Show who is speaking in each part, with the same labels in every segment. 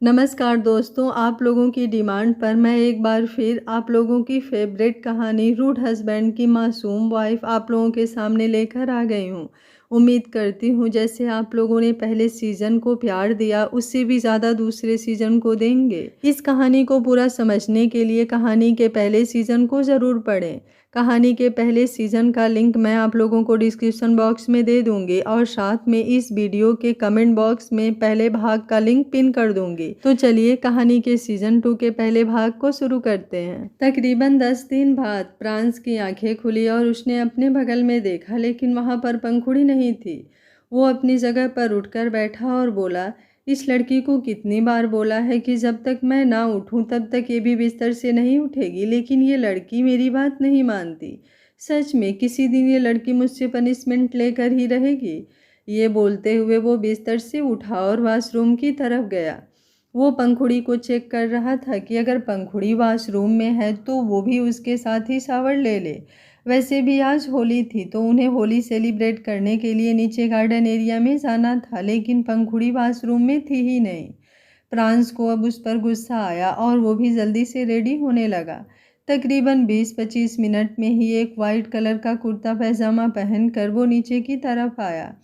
Speaker 1: नमस्कार दोस्तों, आप लोगों की डिमांड पर मैं एक बार फिर आप लोगों की फेवरेट कहानी रूड हस्बैंड की मासूम वाइफ आप लोगों के सामने लेकर आ गई हूँ। उम्मीद करती हूँ जैसे आप लोगों ने पहले सीज़न को प्यार दिया उससे भी ज़्यादा दूसरे सीज़न को देंगे। इस कहानी को पूरा समझने के लिए कहानी के पहले सीज़न को ज़रूर पढ़ें। कहानी के पहले सीज़न का लिंक मैं आप लोगों को डिस्क्रिप्शन बॉक्स में दे दूंगी और साथ में इस वीडियो के कमेंट बॉक्स में पहले भाग का लिंक पिन कर दूंगी। तो चलिए कहानी के सीज़न 2 के पहले भाग को शुरू करते हैं। तकरीबन 10 दिन बाद प्रांस की आंखें खुली और उसने अपने बगल में देखा, लेकिन वहां पर पंखुड़ी नहीं थी। वो अपनी जगह पर उठकर बैठा और बोला, इस लड़की को कितनी बार बोला है कि जब तक मैं ना उठूं तब तक ये भी बिस्तर से नहीं उठेगी, लेकिन ये लड़की मेरी बात नहीं मानती। सच में किसी दिन ये लड़की मुझसे पनिशमेंट लेकर ही रहेगी। ये बोलते हुए वो बिस्तर से उठा और वॉशरूम की तरफ गया। वो पंखुड़ी को चेक कर रहा था कि अगर पंखुड़ी वॉशरूम में है तो वो भी उसके साथ ही शावर ले ले। वैसे भी आज होली थी तो उन्हें होली सेलिब्रेट करने के लिए नीचे गार्डन एरिया में जाना था, लेकिन पंखुड़ी वॉशरूम में थी ही नहीं। प्रांस को अब उस पर गुस्सा आया और वो भी जल्दी से रेडी होने लगा। तकरीबन 20-25 मिनट में ही एक वाइट कलर का कुर्ता पैजामा पहनकर वो नीचे की तरफ आया।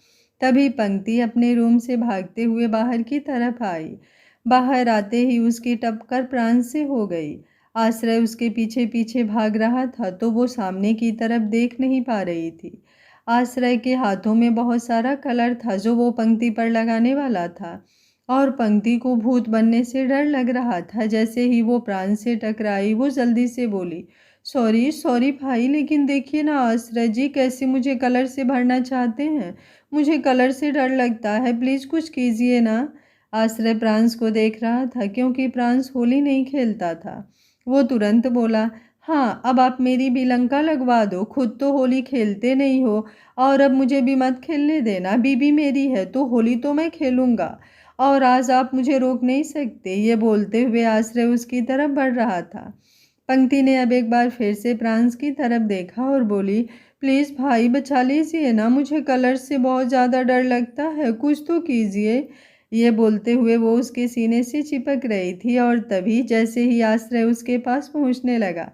Speaker 1: तभी पंक्ति अपने रूम से भागते हुए बाहर की तरफ आई। बाहर आते ही उसकी टक्कर प्रांस से हो गई। आश्रय उसके पीछे पीछे भाग रहा था तो वो सामने की तरफ देख नहीं पा रही थी। आश्रय के हाथों में बहुत सारा कलर था जो वो पंक्ति पर लगाने वाला था और पंक्ति को भूत बनने से डर लग रहा था। जैसे ही वो प्रांस से टकराई वो जल्दी से बोली, सॉरी सॉरी भाई, लेकिन देखिए ना आश्रय जी कैसे मुझे कलर से भरना चाहते हैं। मुझे कलर से डर लगता है, प्लीज़ कुछ कीजिए ना। आश्रय प्रांस को देख रहा था क्योंकि प्रांस होली नहीं खेलता था। वो तुरंत बोला, हाँ अब आप मेरी भी लंका लगवा दो, खुद तो होली खेलते नहीं हो और अब मुझे भी मत खेलने देना। बीबी मेरी है तो होली तो मैं खेलूँगा और आज आप मुझे रोक नहीं सकते। ये बोलते हुए आश्रय उसकी तरफ बढ़ रहा था। पंक्ति ने अब एक बार फिर से प्रांस की तरफ देखा और बोली, प्लीज़ भाई बचा लीजिए ना, मुझे कलर से बहुत ज़्यादा डर लगता है, कुछ तो कीजिए। ये बोलते हुए वो उसके सीने से चिपक रही थी और तभी जैसे ही आश्रय उसके पास पहुंचने लगा,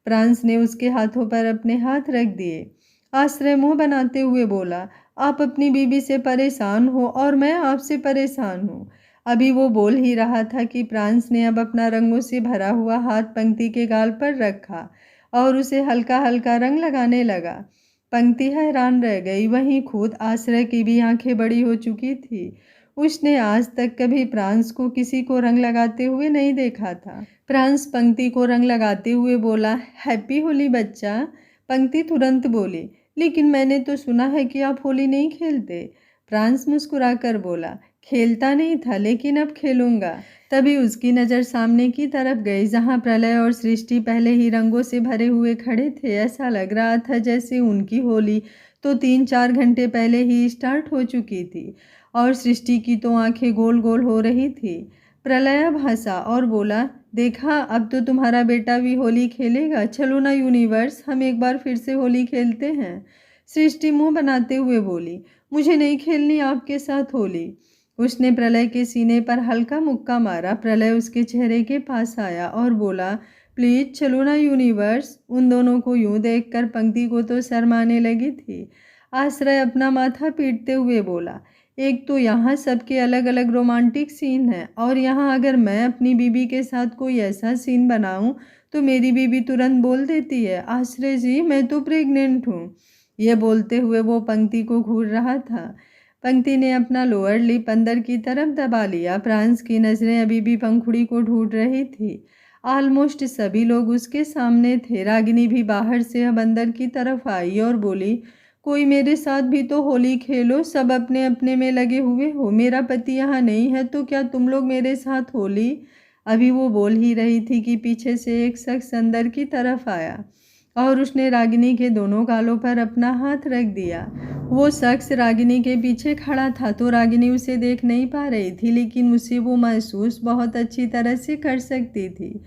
Speaker 1: प्रांस ने उसके हाथों पर अपने हाथ रख दिए। आश्रय मुंह बनाते हुए बोला, आप अपनी बीबी से परेशान हो और मैं आपसे परेशान हूँ। अभी वो बोल ही रहा था कि प्रांस ने अब अपना रंगों से भरा हुआ हाथ पंक्ति के गाल पर रखा और उसे हल्का हल्का रंग लगाने लगा। पंक्ति हैरान रह गई, वहीं खुद आश्रय की भी आंखें बड़ी हो चुकी थी। उसने आज तक कभी प्रांस को किसी को रंग लगाते हुए नहीं देखा था। प्रांस पंक्ति को रंग लगाते हुए बोला, हैप्पी होली बच्चा। पंक्ति तुरंत बोली, लेकिन मैंने तो सुना है कि आप होली नहीं खेलते। प्रांस मुस्कुराकर बोला, खेलता नहीं था लेकिन अब खेलूंगा। तभी उसकी नज़र सामने की तरफ गई जहां प्रलय और सृष्टि पहले ही रंगों से भरे हुए खड़े थे। ऐसा लग रहा था जैसे उनकी होली तो 3-4 घंटे पहले ही स्टार्ट हो चुकी थी और सृष्टि की तो आंखें गोल गोल हो रही थी। प्रलय हंसा और बोला, देखा अब तो तुम्हारा बेटा भी होली खेलेगा। चलो ना यूनिवर्स, हम एक बार फिर से होली खेलते हैं। सृष्टि मुंह बनाते हुए बोली, मुझे नहीं खेलनी आपके साथ होली। उसने प्रलय के सीने पर हल्का मुक्का मारा। प्रलय उसके चेहरे के पास आया और बोला, प्लीज चलो ना यूनिवर्स। उन दोनों को यूं देखकर पंक्ति को तो शर्म आने लगी थी। आश्रय अपना माथा पीटते हुए बोला, एक तो यहाँ सबके अलग अलग रोमांटिक सीन है और यहाँ अगर मैं अपनी बीबी के साथ कोई ऐसा सीन बनाऊं तो मेरी बीबी तुरंत बोल देती है, आश्रय जी मैं तो प्रेग्नेंट हूँ। यह बोलते हुए वो पंक्ति को घूर रहा था। पंक्ति ने अपना लोअर लिप अंदर की तरफ दबा लिया। प्रांस की नज़रें अभी भी पंखुड़ी को ढूंढ रही थी। ऑलमोस्ट सभी लोग उसके सामने थे। रागिनी भी बाहर से अब अंदर की तरफ आई और बोली, कोई मेरे साथ भी तो होली खेलो, सब अपने अपने में लगे हुए हो। मेरा पति यहाँ नहीं है तो क्या तुम लोग मेरे साथ होली। अभी वो बोल ही रही थी कि पीछे से एक शख्स अंदर की तरफ आया और उसने रागिनी के दोनों गालों पर अपना हाथ रख दिया। वो शख्स रागिनी के पीछे खड़ा था तो रागिनी उसे देख नहीं पा रही थी, लेकिन उसे वो महसूस बहुत अच्छी तरह से कर सकती थी।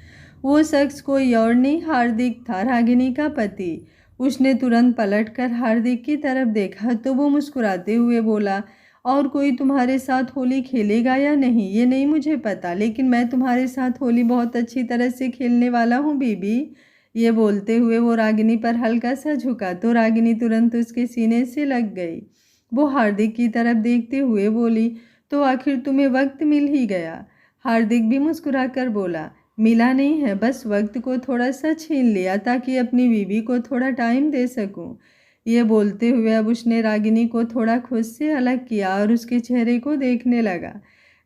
Speaker 1: वो शख्स कोई और नहीं, हार्दिक था, रागिनी का पति। उसने तुरंत पलटकर हार्दिक की तरफ देखा तो वो मुस्कुराते हुए बोला, और कोई तुम्हारे साथ होली खेलेगा या नहीं ये नहीं मुझे पता, लेकिन मैं तुम्हारे साथ होली बहुत अच्छी तरह से खेलने वाला हूँ बीबी। ये बोलते हुए वो रागिनी पर हल्का सा झुका तो रागिनी तुरंत उसके सीने से लग गई। वो हार्दिक की तरफ देखते हुए बोली, तो आखिर तुम्हें वक्त मिल ही गया। हार्दिक भी मुस्कुराकर बोला, मिला नहीं है, बस वक्त को थोड़ा सा छीन लिया ताकि अपनी बीवी को थोड़ा टाइम दे सकूं। ये बोलते हुए अब उसने रागिनी को थोड़ा खुद से अलग किया और उसके चेहरे को देखने लगा।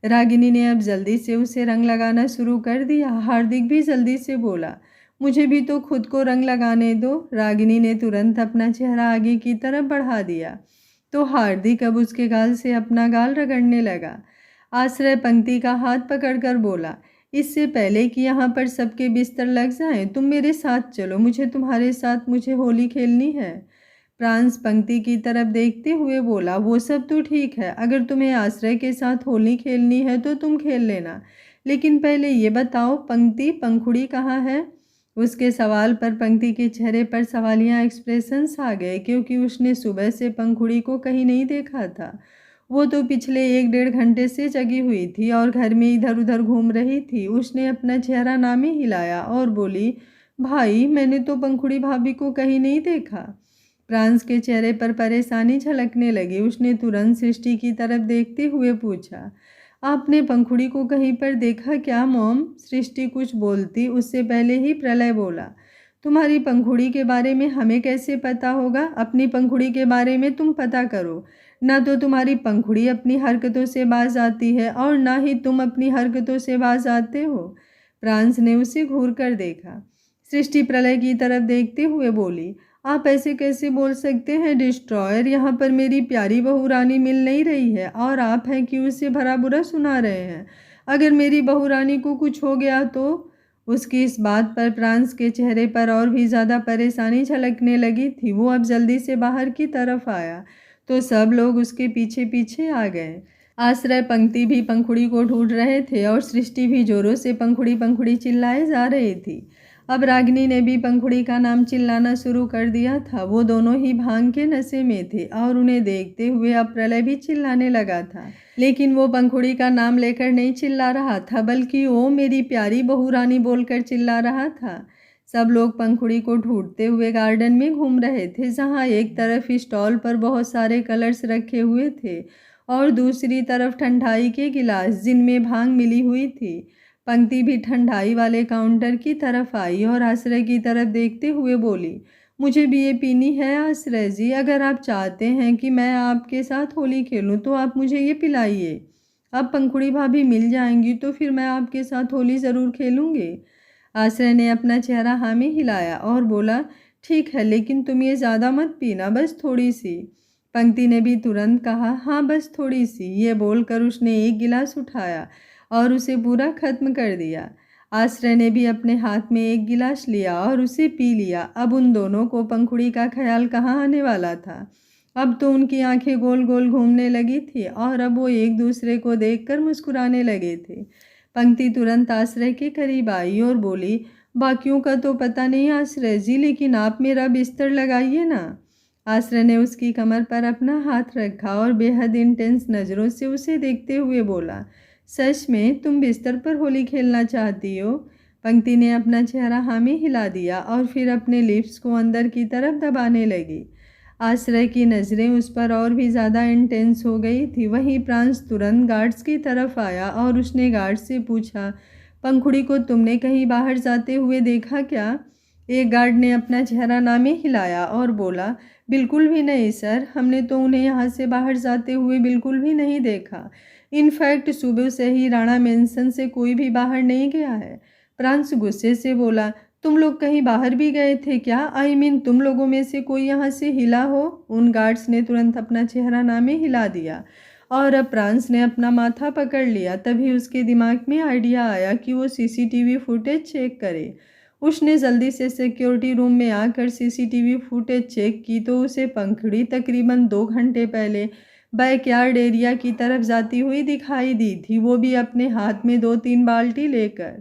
Speaker 1: रागिनी ने अब जल्दी से उसे रंग लगाना शुरू कर दिया। हार्दिक भी जल्दी से बोला, मुझे भी तो खुद को रंग लगाने दो। रागिनी ने तुरंत अपना चेहरा आगे की तरफ बढ़ा दिया तो हार्दिक अब उसके गाल से अपना गाल रगड़ने लगा। आश्रय पंक्ति का हाथ पकड़कर बोला, इससे पहले कि यहाँ पर सबके बिस्तर लग जाएं, तुम मेरे साथ चलो, मुझे तुम्हारे साथ मुझे होली खेलनी है। प्रांस पंक्ति की तरफ देखते हुए बोला, वो सब तो ठीक है, अगर तुम्हें आश्रय के साथ होली खेलनी है तो तुम खेल लेना, लेकिन पहले ये बताओ पंक्ति पंखुड़ी कहाँ है। उसके सवाल पर पंक्ति के चेहरे पर सवालिया एक्सप्रेशंस आ गए, क्योंकि उसने सुबह से पंखुड़ी को कहीं नहीं देखा था। वो तो पिछले 1-1.5 घंटे से जगी हुई थी और घर में इधर उधर घूम रही थी। उसने अपना चेहरा ना में हिलाया और बोली, भाई मैंने तो पंखुड़ी भाभी को कहीं नहीं देखा। प्रांस के चेहरे पर परेशानी झलकने लगी। उसने तुरंत सृष्टि की तरफ देखते हुए पूछा, आपने पंखुड़ी को कहीं पर देखा क्या मॉम। सृष्टि कुछ बोलती उससे पहले ही प्रलय बोला, तुम्हारी पंखुड़ी के बारे में हमें कैसे पता होगा, अपनी पंखुड़ी के बारे में तुम पता करो। ना तो तुम्हारी पंखुड़ी अपनी हरकतों से बाज आती है और ना ही तुम अपनी हरकतों से बाज आते हो। प्रांस ने उसे घूर कर देखा। सृष्टि प्रलय की तरफ देखते हुए बोली, आप ऐसे कैसे बोल सकते हैं डिस्ट्रॉयर, यहाँ पर मेरी प्यारी बहू रानी मिल नहीं रही है और आप हैं कि उसे भरा बुरा सुना रहे हैं। अगर मेरी बहू रानी को कुछ हो गया तो। उसकी इस बात पर प्रांस के चेहरे पर और भी ज़्यादा परेशानी झलकने लगी थी। वो अब जल्दी से बाहर की तरफ आया तो सब लोग उसके पीछे पीछे आ गए। आश्रय पंक्ति भी पंखुड़ी को ढूंढ रहे थे और सृष्टि भी जोरों से पंखुड़ी पंखुड़ी चिल्लाए जा रही थी। अब रागिनी ने भी पंखुड़ी का नाम चिल्लाना शुरू कर दिया था। वो दोनों ही भांग के नशे में थे और उन्हें देखते हुए अब प्रलय भी चिल्लाने लगा था, लेकिन वो पंखुड़ी का नाम लेकर नहीं चिल्ला रहा था, बल्कि वो मेरी प्यारी बहू रानी बोलकर चिल्ला रहा था। सब लोग पंखुड़ी को ढूंढते हुए गार्डन में घूम रहे थे, जहाँ एक तरफ स्टॉल पर बहुत सारे कलर्स रखे हुए थे और दूसरी तरफ ठंडाई के गिलास जिनमें भांग मिली हुई थी। पंक्ति भी ठंडाई वाले काउंटर की तरफ आई और आश्रय की तरफ देखते हुए बोली, मुझे भी ये पीनी है आश्रय जी, अगर आप चाहते हैं कि मैं आपके साथ होली खेलूं तो आप मुझे ये पिलाइए। अब पंखुड़ी भाभी मिल जाएंगी तो फिर मैं आपके साथ होली ज़रूर खेलूंगी। आश्रय ने अपना चेहरा हाँ में हिलाया और बोला, ठीक है, लेकिन तुम ये ज़्यादा मत पीना, बस थोड़ी सी। पंक्ति ने भी तुरंत कहा, हाँ बस थोड़ी सी। ये बोलकर उसने एक गिलास उठाया और उसे पूरा खत्म कर दिया। आश्रय ने भी अपने हाथ में एक गिलास लिया और उसे पी लिया। अब उन दोनों को पंखुड़ी का ख्याल कहाँ आने वाला था। अब तो उनकी आंखें गोल गोल घूमने लगी थी और अब वो एक दूसरे को देखकर मुस्कुराने लगे थे। पंक्ति तुरंत आश्रय के करीब आई और बोली, बाकियों का तो पता नहीं आश्रय जी, लेकिन आप मेरा बिस्तर लगाइए ना। आश्रय ने उसकी कमर पर अपना हाथ रखा और बेहद इंटेंस नज़रों से उसे देखते हुए बोला, सच में तुम बिस्तर पर होली खेलना चाहती हो। पंक्ति ने अपना चेहरा हाँ में हिला दिया और फिर अपने लिप्स को अंदर की तरफ दबाने लगी। आश्रय की नज़रें उस पर और भी ज़्यादा इंटेंस हो गई थी। वहीं प्रांस तुरंत गार्ड्स की तरफ आया और उसने गार्ड से पूछा, पंखुड़ी को तुमने कहीं बाहर जाते हुए देखा क्या। एक गार्ड ने अपना चेहरा ना में हिलाया और बोला, बिल्कुल भी नहीं सर, हमने तो उन्हें यहाँ से बाहर जाते हुए बिल्कुल भी नहीं देखा। इनफैक्ट सुबह से ही राणा मेंशन से कोई भी बाहर नहीं गया है। प्रांस गुस्से से बोला, तुम लोग कहीं बाहर भी गए थे क्या, आई मीन तुम लोगों में से कोई यहाँ से हिला हो। उन गार्ड्स ने तुरंत अपना चेहरा ना में हिला दिया और अब प्रांस ने अपना माथा पकड़ लिया। तभी उसके दिमाग में आइडिया आया कि वो सीसीटीवी फुटेज चेक करे। उसने जल्दी से सिक्योरिटी रूम में आकर सीसीटीवी फुटेज चेक की तो उसे पंखुड़ी तकरीबन 2 घंटे पहले बैकयार्ड एरिया की तरफ जाती हुई दिखाई दी थी, वो भी अपने हाथ में 2-3 बाल्टी लेकर।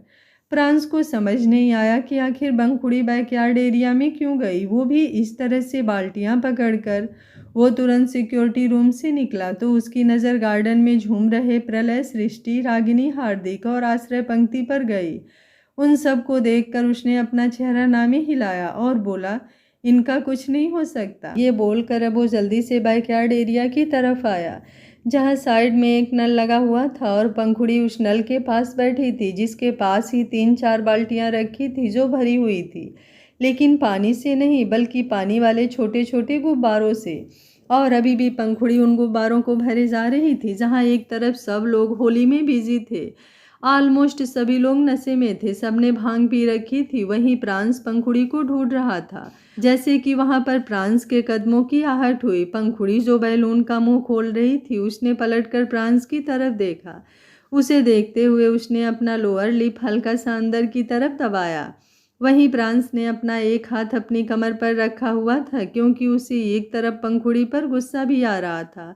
Speaker 1: प्रांस को समझ नहीं आया कि आखिर पंखुड़ी बैकयार्ड एरिया में क्यों गई, वो भी इस तरह से बाल्टियां पकड़कर। वो तुरंत सिक्योरिटी रूम से निकला तो उसकी नज़र गार्डन में झूम रहे प्रलय, सृष्टि, रागिनी, हार्दिक और आश्रय पंक्ति पर गई। उन सबको देखकर उसने अपना चेहरा नामी हिलाया और बोला, इनका कुछ नहीं हो सकता। ये बोलकर अब वो जल्दी से बैकयार्ड एरिया की तरफ आया, जहाँ साइड में एक नल लगा हुआ था और पंखुड़ी उस नल के पास बैठी थी, जिसके पास ही 3-4 बाल्टियाँ रखी थी जो भरी हुई थी, लेकिन पानी से नहीं बल्कि पानी वाले छोटे छोटे गुब्बारों से। और अभी भी पंखुड़ी उन गुब्बारों को भरे जा रही थी। जहाँ एक तरफ सब लोग होली में बिजी थे, ऑलमोस्ट सभी लोग नशे में थे, सबने भांग पी रखी थी, वहीं प्रांस पंखुड़ी को ढूंढ रहा था। जैसे कि वहां पर प्रांस के कदमों की आहट हुई। पंखुड़ी जो बैलून का मुंह खोल रही थी, उसने पलटकर प्रांस की तरफ देखा। उसे देखते हुए उसने अपना लोअर लिप हल्का सा अंदर की तरफ दबाया। वहीं प्रांस ने अपना एक हाथ अपनी कमर पर रखा हुआ था, क्योंकि उसे एक तरफ पंखुड़ी पर गुस्सा भी आ रहा था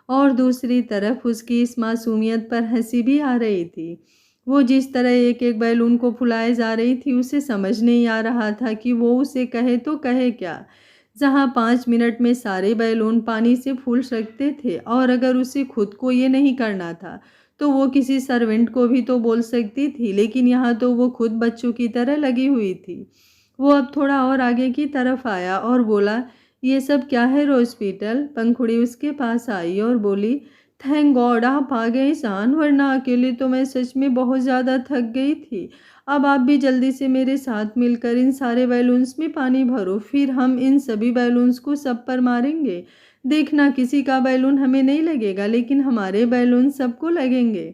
Speaker 1: और दूसरी तरफ उसकी इस मासूमियत पर हंसी भी आ रही थी। वो जिस तरह एक एक बैलून को फुलाए जा रही थी, उसे समझ नहीं आ रहा था कि वो उसे कहे तो कहे क्या। जहाँ 5 मिनट में सारे बैलून पानी से फूल सकते थे, और अगर उसे खुद को ये नहीं करना था तो वो किसी सर्वेंट को भी तो बोल सकती थी, लेकिन यहाँ तो वो खुद बच्चों की तरह लगी हुई थी। वो अब थोड़ा और आगे की तरफ आया और बोला, ये सब क्या है हॉस्पिटल? पंखुड़ी उसके पास आई और बोली, थैंक गॉड आप आ गए ईशान, वरना अकेले तो मैं सच में बहुत ज़्यादा थक गई थी। अब आप भी जल्दी से मेरे साथ मिलकर इन सारे बैलून्स में पानी भरो, फिर हम इन सभी बैलून्स को सब पर मारेंगे। देखना किसी का बैलून हमें नहीं लगेगा, लेकिन हमारे बैलून सबको लगेंगे।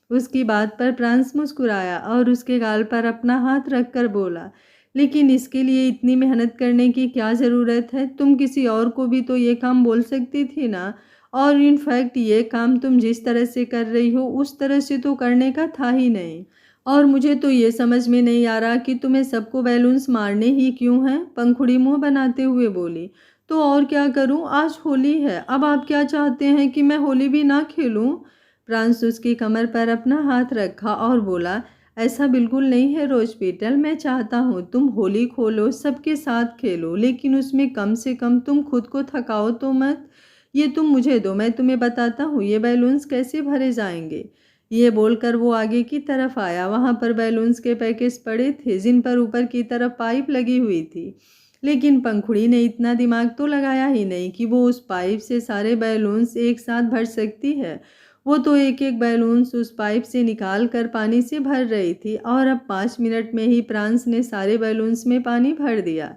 Speaker 1: उसकी बात पर प्रांस मुस्कुराया और उसके गाल पर अपना हाथ रखकर बोला, लेकिन इसके लिए इतनी मेहनत करने की क्या ज़रूरत है? तुम किसी और को भी तो ये काम बोल सकती थी ना। और इनफैक्ट ये काम तुम जिस तरह से कर रही हो उस तरह से तो करने का था ही नहीं। और मुझे तो ये समझ में नहीं आ रहा कि तुम्हें सबको बैलून्स मारने ही क्यों हैं? पंखुड़ी मुंह बनाते हुए बोली। तो और क्या करूं? आज होली है। अब आप क्या चाहते हैं कि मैं होली भी ना खेलूं? प्रांस उसकी कमर पर अपना हाथ रखा और बोला, ऐसा बिल्कुल नहीं है रोजपीटल, मैं चाहता हूँ तुम होली खोलो, सबके साथ खेलो, लेकिन उसमें कम से कम तुम खुद को थकाओ तो मत। ये तुम मुझे दो, मैं तुम्हें बताता हूँ ये बैलून्स कैसे भरे जाएंगे। ये बोलकर वो आगे की तरफ आया। वहाँ पर बैलून्स के पैकेट्स पड़े थे, जिन पर ऊपर की तरफ पाइप लगी हुई थी, लेकिन पंखुड़ी ने इतना दिमाग तो लगाया ही नहीं कि वो उस पाइप से सारे बैलून्स एक साथ भर सकती है। वो तो एक एक बैलून्स उस पाइप से निकाल कर पानी से भर रही थी, और अब 5 मिनट में ही प्रांस ने सारे बैलून्स में पानी भर दिया।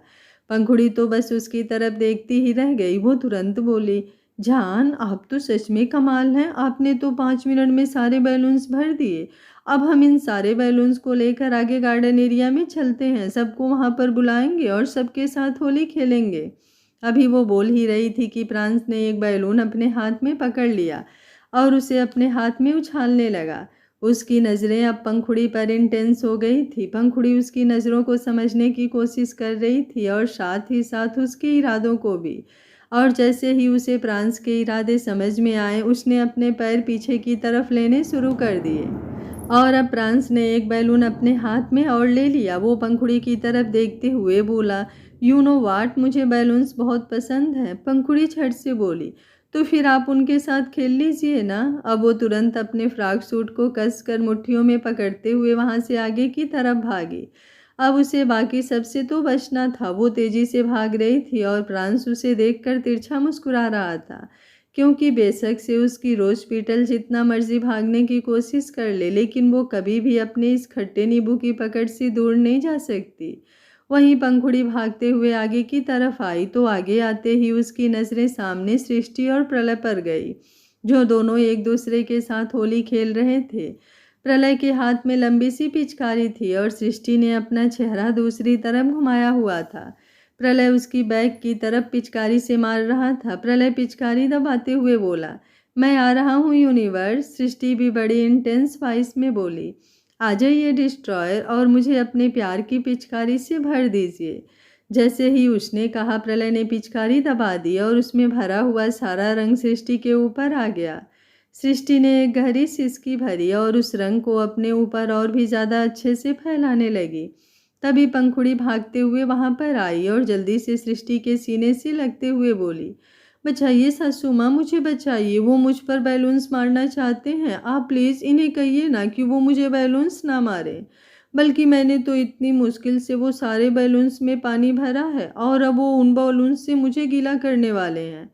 Speaker 1: पंखुड़ी तो बस उसकी तरफ देखती ही रह गई। वो तुरंत बोली, जान आप तो सच में कमाल हैं, आपने तो 5 मिनट में सारे बैलून्स भर दिए। अब हम इन सारे बैलून्स को लेकर आगे गार्डन एरिया में चलते हैं, सबको वहाँ पर बुलाएंगे और सबके साथ होली खेलेंगे। अभी वो बोल ही रही थी कि प्रांस ने एक बैलून अपने हाथ में पकड़ लिया और उसे अपने हाथ में उछालने लगा। उसकी नज़रें अब पंखुड़ी पर इंटेंस हो गई थी। पंखुड़ी उसकी नज़रों को समझने की कोशिश कर रही थी और साथ ही साथ उसके इरादों को भी। और जैसे ही उसे प्रांस के इरादे समझ में आए, उसने अपने पैर पीछे की तरफ लेने शुरू कर दिए और अब प्रांस ने एक बैलून अपने हाथ में और ले लिया। वो पंखुड़ी की तरफ देखते हुए बोला, यू नो वाट, मुझे बैलून्स बहुत पसंद हैं। पंखुड़ी झट से बोली, तो फिर आप उनके साथ खेल लीजिए ना। अब वो तुरंत अपने फ्रॉक सूट को कसकर मुट्ठियों में पकड़ते हुए वहाँ से आगे की तरफ भागी। अब उसे बाकी सबसे तो बचना था। वो तेजी से भाग रही थी और प्रांस उसे देखकर तिरछा मुस्कुरा रहा था, क्योंकि बेशक से उसकी रोज पीटल जितना मर्जी भागने की कोशिश कर ले, लेकिन वो कभी भी अपने इस खट्टे नींबू की पकड़ से दूर नहीं जा सकती। वहीं पंखुड़ी भागते हुए आगे की तरफ आई तो आगे आते ही उसकी नज़रें सामने सृष्टि और प्रलय पर गई, जो दोनों एक दूसरे के साथ होली खेल रहे थे। प्रलय के हाथ में लंबी सी पिचकारी थी और सृष्टि ने अपना चेहरा दूसरी तरफ घुमाया हुआ था। प्रलय उसकी बैक की तरफ पिचकारी से मार रहा था। प्रलय पिचकारी दबाते हुए बोला, मैं आ रहा हूँ यूनिवर्स। सृष्टि भी बड़ी इंटेंस वॉइस में बोली, आ जाइए डिस्ट्रॉयर और मुझे अपने प्यार की पिचकारी से भर दीजिए। जैसे ही उसने कहा, प्रलय ने पिचकारी दबा दी और उसमें भरा हुआ सारा रंग सृष्टि के ऊपर आ गया। सृष्टि ने एक गहरी सिसकी भरी और उस रंग को अपने ऊपर और भी ज़्यादा अच्छे से फैलाने लगी। तभी पंखुड़ी भागते हुए वहाँ पर आई और जल्दी से सृष्टि के सीने से लगते हुए बोली, बचाइए सासू माँ, मुझे बचाइए, वो मुझ पर बैलून्स मारना चाहते हैं। आप प्लीज़ इन्हें कहिए ना कि वो मुझे बैलून्स ना मारें। बल्कि मैंने तो इतनी मुश्किल से वो सारे बैलून्स में पानी भरा है और अब वो उन बैलून्स से मुझे गीला करने वाले हैं।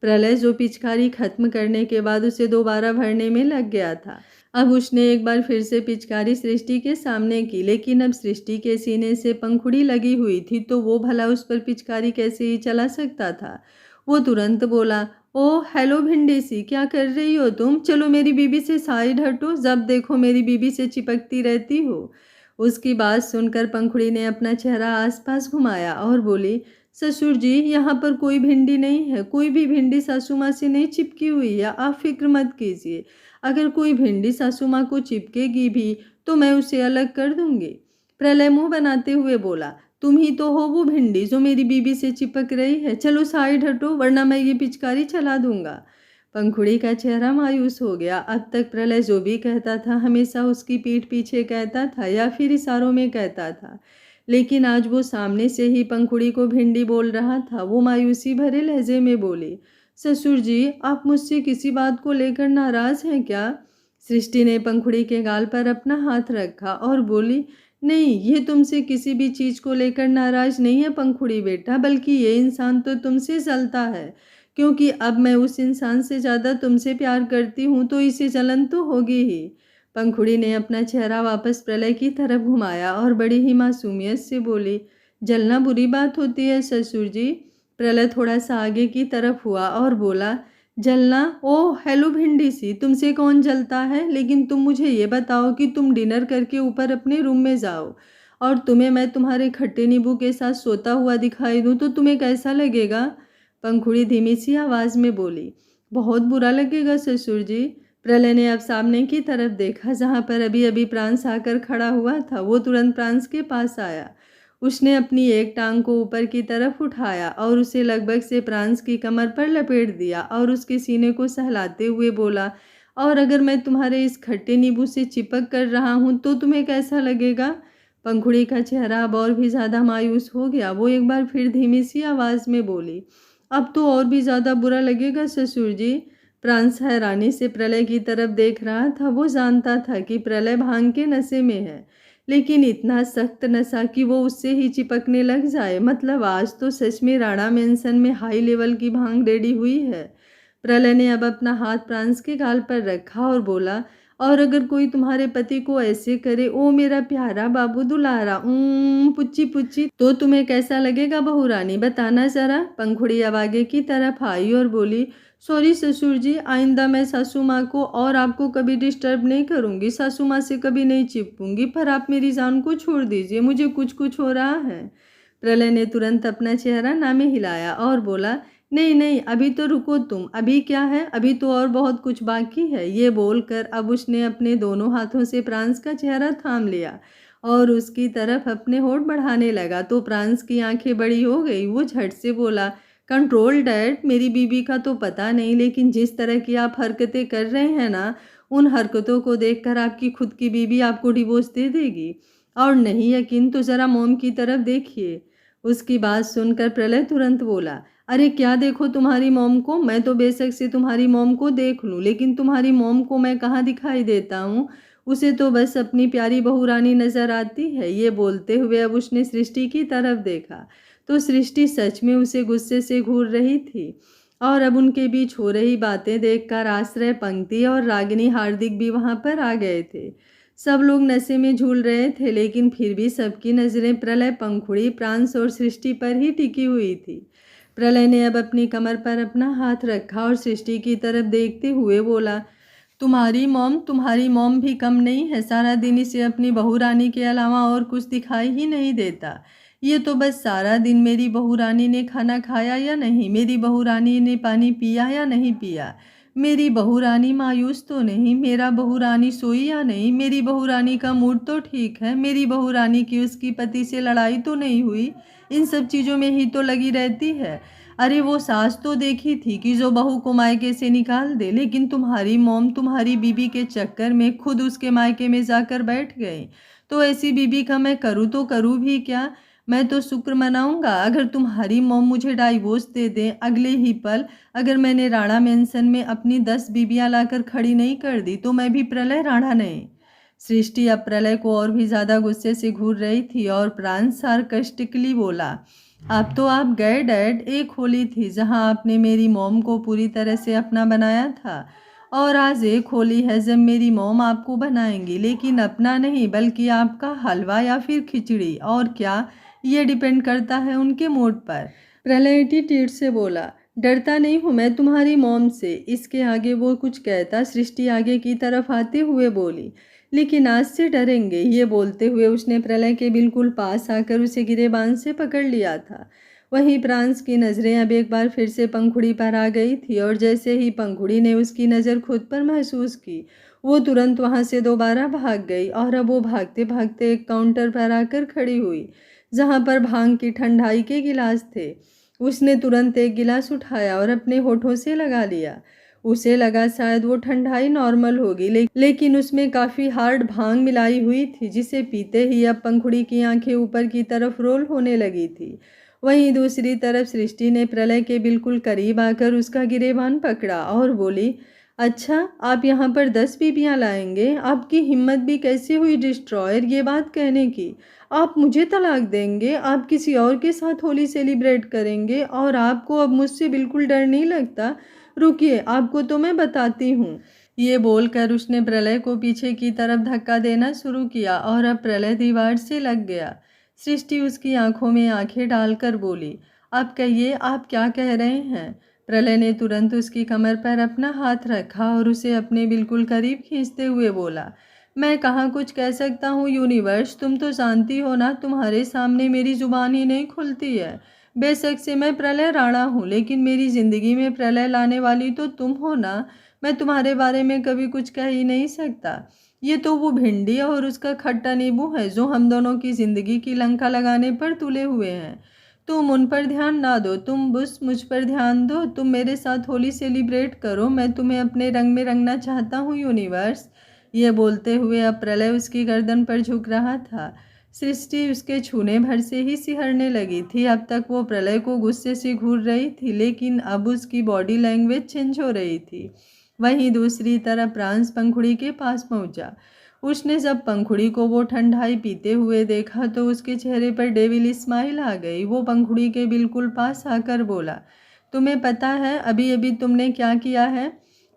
Speaker 1: प्रलय जो पिचकारी खत्म करने के बाद उसे दोबारा भरने में लग गया था। अब उसने एक बार फिर से पिचकारी सृष्टि के सामने की, लेकिन अब सृष्टि के सीने से पंखुड़ी लगी हुई थी तो वो भला उस पर पिचकारी कैसे ही चला सकता था। वो तुरंत बोला, ओ हेलो भिंडी सी, क्या कर रही हो तुम? चलो मेरी बीबी से साइड हटो, जब देखो मेरी बीबी से चिपकती रहती हो। उसकी बात सुनकर पंखुड़ी ने अपना चेहरा आसपास घुमाया और बोली, ससुर जी यहाँ पर कोई भिंडी नहीं है, कोई भी भिंडी सासू माँ से नहीं चिपकी हुई है, आप फिक्र मत कीजिए। अगर कोई भिंडी सासू माँ को चिपकेगी भी तो मैं उसे अलग कर दूंगी। प्रलय मुंह बनाते हुए बोला, तुम ही तो हो वो भिंडी जो मेरी बीबी से चिपक रही है, चलो साइड हटो वरना मैं ये पिचकारी चला दूंगा। पंखुड़ी का चेहरा मायूस हो गया। अब तक प्रलय जो भी कहता था हमेशा उसकी पीठ पीछे कहता था या फिर इशारों में कहता था, लेकिन आज वो सामने से ही पंखुड़ी को भिंडी बोल रहा था। वो मायूसी भरे लहजे में बोली, ससुर जी आप मुझसे किसी बात को लेकर नाराज हैं क्या? सृष्टि ने पंखुड़ी के गाल पर अपना हाथ रखा और बोली, नहीं, ये तुमसे किसी भी चीज़ को लेकर नाराज नहीं है पंखुड़ी बेटा, बल्कि ये इंसान तो तुमसे जलता है, क्योंकि अब मैं उस इंसान से ज़्यादा तुमसे प्यार करती हूँ तो इसे जलन तो होगी ही। पंखुड़ी ने अपना चेहरा वापस प्रलय की तरफ घुमाया और बड़ी ही मासूमियत से बोली, जलना बुरी बात होती है ससुर जी। प्रलय थोड़ा सा आगे की तरफ हुआ और बोला, जलना? ओह हेलो भिंडी सी, तुमसे कौन जलता है? लेकिन तुम मुझे ये बताओ कि तुम डिनर करके ऊपर अपने रूम में जाओ और तुम्हें मैं तुम्हारे खट्टे नींबू के साथ सोता हुआ दिखाई दूँ तो तुम्हें कैसा लगेगा? पंखुड़ी धीमी सी आवाज़ में बोली, बहुत बुरा लगेगा ससुर जी। प्रलय ने अब सामने की तरफ देखा जहाँ पर अभी अभी प्रांस आकर खड़ा हुआ था। वो तुरंत प्रांस के पास आया। उसने अपनी एक टांग को ऊपर की तरफ उठाया और उसे लगभग से प्रांस की कमर पर लपेट दिया और उसके सीने को सहलाते हुए बोला, और अगर मैं तुम्हारे इस खट्टे नींबू से चिपक कर रहा हूँ तो तुम्हें कैसा लगेगा? पंखुड़ी का चेहरा अब और भी ज़्यादा मायूस हो गया। वो एक बार फिर धीमी सी आवाज़ में बोली, अब तो और भी ज़्यादा बुरा लगेगा ससुर जी। प्रांस हैरानी से प्रलय की तरफ देख रहा था। वो जानता था कि प्रलय भांग के नशे में है, लेकिन इतना सख्त नशा कि वो उससे ही चिपकने लग जाए, मतलब आज तो सच में राणा मेंशन में हाई लेवल की भांग रेडी हुई है। प्रलय ने अब अपना हाथ प्रांस के गाल पर रखा और बोला, और अगर कोई तुम्हारे पति को ऐसे करे, ओ मेरा प्यारा बाबू दुलारा, पुच्ची पुच्ची, तो तुम्हें कैसा लगेगा बहू रानी, बताना जरा। पंखुड़ी अब आगे की तरफ आई और बोली, सॉरी ससुर जी, आइंदा मैं सासू माँ को और आपको कभी डिस्टर्ब नहीं करूँगी, सासू माँ से कभी नहीं चिपकूंगी, पर आप मेरी जान को छोड़ दीजिए, मुझे कुछ कुछ हो रहा है। प्रलय ने तुरंत अपना चेहरा ना में हिलाया और बोला, नहीं नहीं, अभी तो रुको तुम, अभी क्या है, अभी तो और बहुत कुछ बाकी है। ये बोलकर अब उसने अपने दोनों हाथों से प्रांस का चेहरा थाम लिया और उसकी तरफ अपने होठ बढ़ाने लगा तो प्रांस की आंखें बड़ी हो गई। वो झट से बोला, कंट्रोल डैड, मेरी बीबी का तो पता नहीं, लेकिन जिस तरह की आप हरकतें कर रहे हैं ना, उन हरकतों को देखकर आपकी खुद की बीबी आपको डिवोर्स दे देगी। और नहीं यकीन तो ज़रा मोम की तरफ देखिए। उसकी बात सुनकर प्रलय तुरंत बोला, अरे क्या देखो तुम्हारी मॉम को, मैं तो बेशक से तुम्हारी मॉम को देख लूँ, लेकिन तुम्हारी मॉम को मैं कहाँ दिखाई देता हूँ, उसे तो बस अपनी प्यारी बहू रानी नजर आती है। ये बोलते हुए अब उसने सृष्टि की तरफ देखा तो सृष्टि सच में उसे गुस्से से घूर रही थी और अब उनके बीच हो रही बातें देखकर आश्रय, पंक्ति और रागिनी हार्दिक भी वहां पर आ गए थे। सब लोग नशे में झूल रहे थे, लेकिन फिर भी सबकी नज़रें प्रलय, पंखुड़ी, प्रांस और सृष्टि पर ही टिकी हुई थी। प्रलय ने अब अपनी कमर पर अपना हाथ रखा और सृष्टि की तरफ देखते हुए बोला, तुम्हारी मॉम भी कम नहीं है, सारा दिन इसे अपनी बहू रानी के अलावा और कुछ दिखाई ही नहीं देता। ये तो बस सारा दिन मेरी बहू रानी ने खाना खाया या नहीं, मेरी बहू रानी ने पानी पिया या नहीं पिया, मेरी बहू रानी मायूस तो नहीं, मेरा बहू रानी सोई या नहीं, मेरी बहू रानी का मूड तो ठीक है, मेरी बहू रानी की उसकी पति से लड़ाई तो नहीं हुई, इन सब चीज़ों में ही तो लगी रहती है। अरे वो सास तो देखी थी कि जो बहू को मायके से निकाल दे, लेकिन तुम्हारी मॉम तुम्हारी बीबी के चक्कर में खुद उसके मायके में जाकर बैठ गई। तो ऐसी बीबी का मैं करूँ तो करूँ भी क्या? मैं तो शुक्र मनाऊंगा अगर तुम्हारी मॉम मुझे डाइवोर्स दे दें। अगले ही पल अगर मैंने राणा मेंशन में अपनी 10 बीबियां लाकर खड़ी नहीं कर दी तो मैं भी प्रलय राणा नहीं। सृष्टि अब प्रलय को और भी ज्यादा गुस्से से घूर रही थी और प्रांश सार्कास्टिकली बोला, अब तो आप गए डैड। एक होली थी जहां आपने मेरी मॉम को पूरी तरह से अपना बनाया था और आज एक होली है जब मेरी मॉम आपको बनाएंगी, लेकिन अपना नहीं बल्कि आपका हलवा या फिर खिचड़ी। और क्या, ये डिपेंड करता है उनके मूड पर। प्रलय एटीट्यूड से बोला, डरता नहीं हूँ मैं तुम्हारी मॉम से। इसके आगे वो कुछ कहता सृष्टि आगे की तरफ आते हुए बोली, लेकिन आज से डरेंगे। ये बोलते हुए उसने प्रलय के बिल्कुल पास आकर उसे गिरेबान से पकड़ लिया था। वहीं प्रांस की नज़रें अब एक बार फिर से पंखुड़ी पर आ गई थी और जैसे ही पंखुड़ी ने उसकी नज़र खुद पर महसूस की वो तुरंत वहां से दोबारा भाग गई और अब वो भागते भागते एक काउंटर पर आकर खड़ी हुई जहां पर भांग की ठंडाई के गिलास थे। उसने तुरंत एक गिलास उठाया और अपने होठों से लगा लिया। उसे लगा शायद वो ठंडाई नॉर्मल होगी, लेकिन उसमें काफ़ी हार्ड भांग मिलाई हुई थी जिसे पीते ही अब पंखुड़ी की आंखें ऊपर की तरफ रोल होने लगी थी। वहीं दूसरी तरफ सृष्टि ने प्रलय के बिल्कुल करीब आकर उसका गिरेबान पकड़ा और बोली, अच्छा आप यहाँ पर 10 बीबियाँ लाएंगे? आपकी हिम्मत भी कैसे हुई डिस्ट्रॉयर ये बात कहने की? आप मुझे तलाक देंगे? आप किसी और के साथ होली सेलिब्रेट करेंगे? और आपको अब मुझसे बिल्कुल डर नहीं लगता? रुकिए, आपको तो मैं बताती हूँ। ये बोलकर उसने प्रलय को पीछे की तरफ धक्का देना शुरू किया और अब प्रलय दीवार से लग गया। सृष्टि उसकी आंखों में आंखें डालकर बोली, आप कहिए, आप क्या कह रहे हैं? प्रलय ने तुरंत उसकी कमर पर अपना हाथ रखा और उसे अपने बिल्कुल करीब खींचते हुए बोला, मैं कहाँ कुछ कह सकता हूँ यूनिवर्स, तुम तो जानती हो ना तुम्हारे सामने मेरी जुबान ही नहीं खुलती है। बेशक से मैं प्रलय राणा हूँ, लेकिन मेरी ज़िंदगी में प्रलय लाने वाली तो तुम हो ना। मैं तुम्हारे बारे में कभी कुछ कह ही नहीं सकता। ये तो वो भिंडी और उसका खट्टा नींबू है जो हम दोनों की ज़िंदगी की लंका लगाने पर तुले हुए हैं। तुम उन पर ध्यान ना दो, तुम बस मुझ पर ध्यान दो। तुम मेरे साथ होली सेलिब्रेट करो, मैं तुम्हें अपने रंग में रंगना चाहता हूँ यूनिवर्स। ये बोलते हुए अब प्रलय उसकी गर्दन पर झुक रहा था। सृष्टि उसके छूने भर से ही सिहरने लगी थी। अब तक वो प्रलय को गुस्से से घूर रही थी, लेकिन अब उसकी बॉडी लैंग्वेज चेंज हो रही थी। वहीं दूसरी तरफ प्रांस पंखुड़ी के पास पहुंचा। उसने जब पंखुड़ी को वो ठंडाई पीते हुए देखा तो उसके चेहरे पर डेविल स्माइल आ गई। वो पंखुड़ी के बिल्कुल पास आकर बोला, तुम्हें पता है अभी अभी तुमने क्या किया है?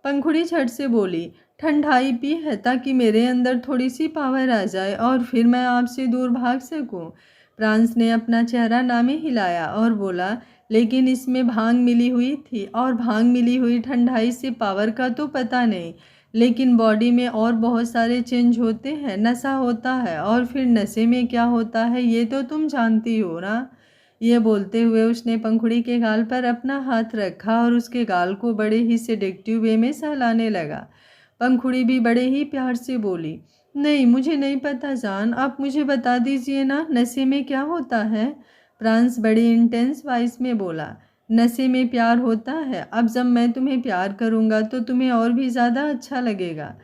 Speaker 1: पंखुड़ी झट से बोली, ठंडाई पी है ताकि मेरे अंदर थोड़ी सी पावर आ जाए और फिर मैं आपसे दूर भाग सकूं। प्रांस ने अपना चेहरा नामे हिलाया और बोला, लेकिन इसमें भांग मिली हुई थी और भांग मिली हुई ठंडाई से पावर का तो पता नहीं, लेकिन बॉडी में और बहुत सारे चेंज होते हैं, नशा होता है और फिर नशे में क्या होता है ये तो तुम जानती हो ना। ये बोलते हुए उसने पंखुड़ी के गाल पर अपना हाथ रखा और उसके गाल को बड़े ही सेडेक्टिव वे में सहलाने लगा। पंखुड़ी भी बड़े ही प्यार से बोली, नहीं मुझे नहीं पता जान, आप मुझे बता दीजिए ना नशे में क्या होता है? प्रांस बड़ी इंटेंस वॉइस में बोला, नशे में प्यार होता है। अब जब मैं तुम्हें प्यार करूँगा तो तुम्हें और भी ज़्यादा अच्छा लगेगा।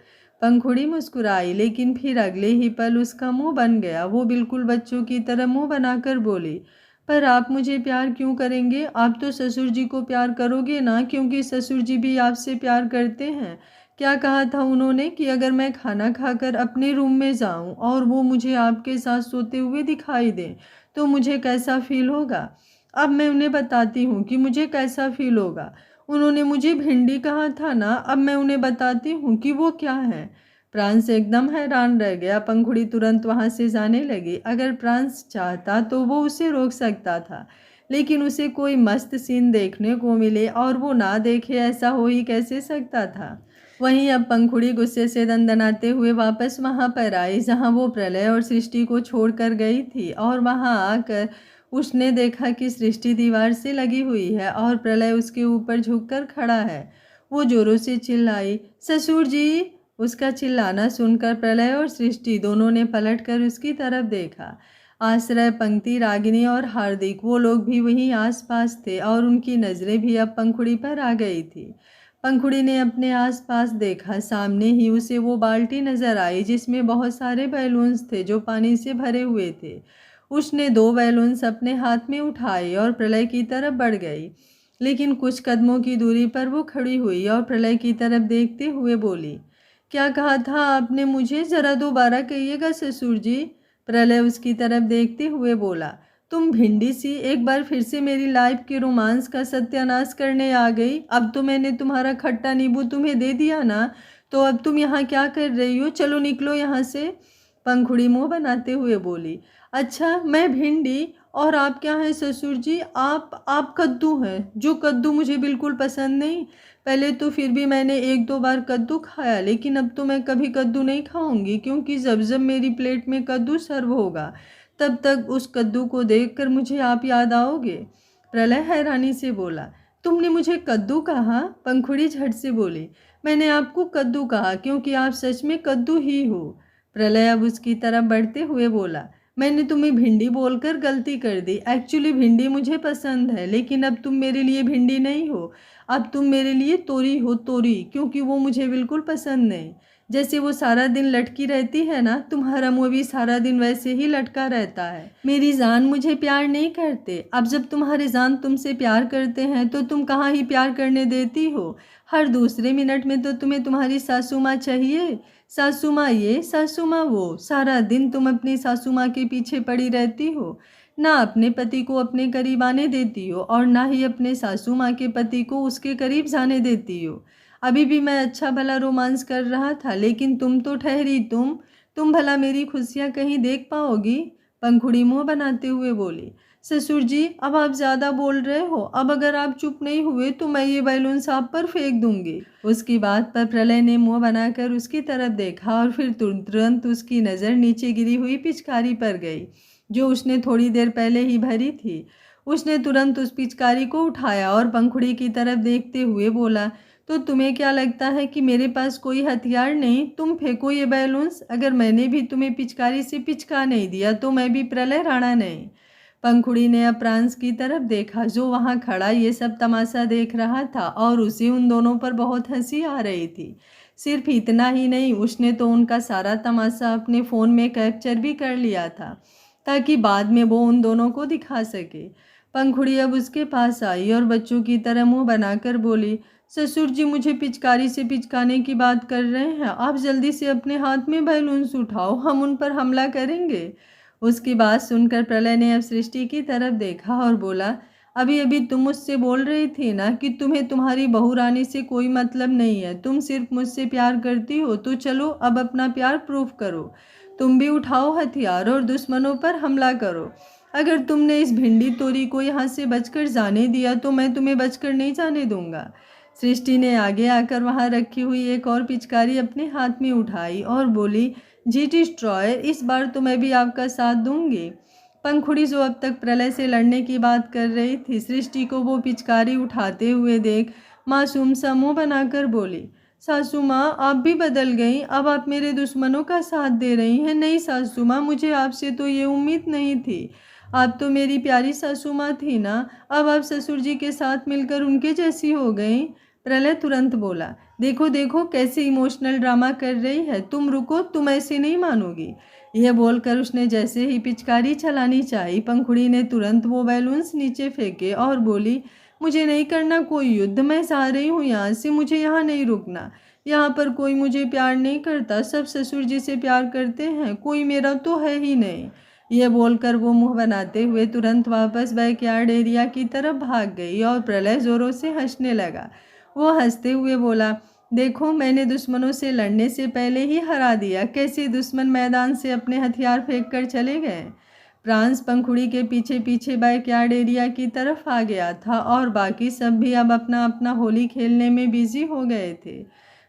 Speaker 1: पंखुड़ी मुस्कुराई, लेकिन फिर अगले ही पल उसका मुंह बन गया। वो बिल्कुल बच्चों की तरह मुंह बनाकर बोली, पर आप मुझे प्यार क्यों करेंगे? आप तो ससुर जी को प्यार करोगे ना, क्योंकि ससुर जी भी आपसे प्यार करते हैं। क्या कहा था उन्होंने कि अगर मैं खाना खाकर अपने रूम में जाऊं और वो मुझे आपके साथ सोते हुए दिखाई दें तो मुझे कैसा फील होगा? अब मैं उन्हें बताती हूँ कि मुझे कैसा फील होगा। उन्होंने मुझे भिंडी कहा था ना, अब मैं उन्हें बताती हूँ कि वो क्या है। प्रांस एकदम हैरान रह गया। पंखुड़ी तुरंत वहां से जाने लगी। अगर प्रांस चाहता तो वो उसे रोक सकता था, लेकिन उसे कोई मस्त सीन देखने को मिले और वो ना देखे ऐसा हो ही कैसे सकता था। वहीं अब पंखुड़ी गुस्से से दंदनाते हुए वापस वहां पर आई जहां वो प्रलय और सृष्टि को छोड़कर गई थी और वहां आकर उसने देखा कि सृष्टि दीवार से लगी हुई है और प्रलय उसके ऊपर झुककर खड़ा है। वो जोरों से चिल्लाई, ससुर जी! उसका चिल्लाना सुनकर प्रलय और सृष्टि दोनों ने पलटकर उसकी तरफ देखा। आश्रय, पंक्ति, रागिनी और हार्दिक वो लोग भी वहीं आसपास थे और उनकी नजरें भी अब पंखुड़ी पर आ गई थी। पंखुड़ी ने अपने आसपास देखा। सामने ही उसे वो बाल्टी नजर आई जिसमें बहुत सारे बैलून्स थे जो पानी से भरे हुए थे। उसने 2 बैलून्स अपने हाथ में उठाए और प्रलय की तरफ बढ़ गई। लेकिन कुछ कदमों की दूरी पर वो खड़ी हुई और प्रलय की तरफ देखते हुए बोली, क्या कहा था आपने मुझे? ज़रा दोबारा कहिएगा ससुर जी। प्रलय उसकी तरफ देखते हुए बोला, तुम भिंडी सी एक बार फिर से मेरी लाइफ के रोमांस का सत्यानाश करने आ गई। अब तो मैंने तुम्हारा खट्टा नींबू तुम्हें दे दिया ना, तो अब तुम यहाँ क्या कर रही हो? चलो निकलो यहाँ से। पंखुड़ी मुंह बनाते हुए बोली, अच्छा मैं भिंडी और आप क्या हैं ससुर जी? आप कद्दू हैं, जो कद्दू मुझे बिल्कुल पसंद नहीं। पहले तो फिर भी मैंने 1-2 बार कद्दू खाया, लेकिन अब तो मैं कभी कद्दू नहीं खाऊंगी, क्योंकि जब जब मेरी प्लेट में कद्दू सर्व होगा तब तक उस कद्दू को देखकर मुझे आप याद आओगे। प्रलय हैरानी से बोला, तुमने मुझे कद्दू कहा? पंखुड़ी झट से बोली, मैंने आपको कद्दू कहा क्योंकि आप सच में कद्दू ही हो। प्रलय अब उसकी तरफ बढ़ते हुए बोला, मैंने तुम्हें भिंडी बोलकर गलती कर दी। एक्चुअली भिंडी मुझे पसंद है, लेकिन अब तुम मेरे लिए भिंडी नहीं हो, अब तुम मेरे लिए तोरी हो, तोरी, क्योंकि वो मुझे बिल्कुल पसंद नहीं। जैसे वो सारा दिन लटकी रहती है ना, तुम्हारा मुँह भी सारा दिन वैसे ही लटका रहता है। मेरी जान मुझे प्यार नहीं करते। अब जब तुम्हारे जान तुमसे प्यार करते हैं तो तुम कहाँ ही प्यार करने देती हो? हर दूसरे मिनट में तो तुम्हें तुम्हारी सासू माँ चाहिए। सासू माँ ये, सासू माँ वो, सारा दिन तुम अपनी सासू माँ के पीछे पड़ी रहती हो। ना अपने पति को अपने करीब आने देती हो और ना ही अपने सासू माँ के पति को उसके करीब जाने देती हो। अभी भी मैं अच्छा भला रोमांस कर रहा था, लेकिन तुम तो ठहरी तुम भला मेरी खुशियाँ कहीं देख पाओगी? पंखुड़ी मुँह बनाते हुए बोली, ससुर जी अब आप ज़्यादा बोल रहे हो। अब अगर आप चुप नहीं हुए तो मैं ये बैलून्स आप पर फेंक दूंगी। उसकी बात पर प्रलय ने मुँह बनाकर उसकी तरफ देखा और फिर तुरंत उसकी नज़र नीचे गिरी हुई पिचकारी पर गई, जो उसने थोड़ी देर पहले ही भरी थी। उसने तुरंत उस पिचकारी को उठाया और पंखुड़ी की तरफ देखते हुए बोला, तो तुम्हें क्या लगता है कि मेरे पास कोई हथियार नहीं? तुम फेंको ये बैलून्स। अगर मैंने भी तुम्हें पिचकारी से पिचका नहीं दिया तो मैं भी प्रलय राणा नहीं। पंखुड़ी ने अब प्रांस की तरफ देखा, जो वहां खड़ा ये सब तमाशा देख रहा था, और उसे उन दोनों पर बहुत हंसी आ रही थी। सिर्फ इतना ही नहीं, उसने तो उनका सारा तमाशा अपने फ़ोन में कैप्चर भी कर लिया था, ताकि बाद में वो उन दोनों को दिखा सके। पंखुड़ी अब उसके पास आई और बच्चों की तरह मुंह बनाकर बोली, ससुर जी मुझे पिचकारी से पिचकाने की बात कर रहे हैं? आप जल्दी से अपने हाथ में बैलून्स उठाओ, हम उन पर हमला करेंगे। उसकी बात सुनकर प्रलय ने अब सृष्टि की तरफ देखा और बोला, अभी अभी तुम मुझसे बोल रही थी ना कि तुम्हें तुम्हारी बहू रानी से कोई मतलब नहीं है, तुम सिर्फ मुझसे प्यार करती हो। तो चलो अब अपना प्यार प्रूफ करो। तुम भी उठाओ हथियार और दुश्मनों पर हमला करो। अगर तुमने इस भिंडी तोरी को यहाँ से बचकर जाने दिया तो मैं तुम्हें बचकर नहीं जाने दूंगा। सृष्टि ने आगे आकर वहाँ रखी हुई एक और पिचकारी अपने हाथ में उठाई और बोली, जी डिस्ट्रॉयर, इस बार तो मैं भी आपका साथ दूंगी। पंखुड़ी जो अब तक प्रलय से लड़ने की बात कर रही थी, सृष्टि को वो पिचकारी उठाते हुए देख मासूम सा मुंह बनाकर बोली, सासू माँ आप भी बदल गई, अब आप मेरे दुश्मनों का साथ दे रही हैं। नहीं सासू माँ, मुझे आपसे तो ये उम्मीद नहीं थी। आप तो मेरी प्यारी सासू माँ थी ना, अब आप ससुर जी के साथ मिलकर उनके जैसी हो गई। प्रलय तुरंत बोला, देखो देखो कैसे इमोशनल ड्रामा कर रही है, तुम रुको, तुम ऐसे नहीं मानोगी। यह बोलकर उसने जैसे ही पिचकारी चलानी चाहिए, पंखुड़ी ने तुरंत वो बैलून्स नीचे फेंके और बोली, मुझे नहीं करना कोई युद्ध, मैं जा रही हूँ यहाँ से, मुझे यहाँ नहीं रुकना। यहाँ पर कोई मुझे प्यार नहीं करता, सब ससुर जी से प्यार करते हैं, कोई मेरा तो है ही नहीं। यह बोलकर वो मुंह बनाते हुए तुरंत वापस बैकयार्ड एरिया की तरफ भाग गई और प्रलय जोरों से हंसने लगा। वो हंसते हुए बोला, देखो मैंने दुश्मनों से लड़ने से पहले ही हरा दिया, कैसे दुश्मन मैदान से अपने हथियार फेंक कर चले गए। फ्रांस पंखुड़ी के पीछे पीछे बैकयार्ड एरिया की तरफ आ गया था और बाकी सब भी अब अपना अपना होली खेलने में बिजी हो गए थे।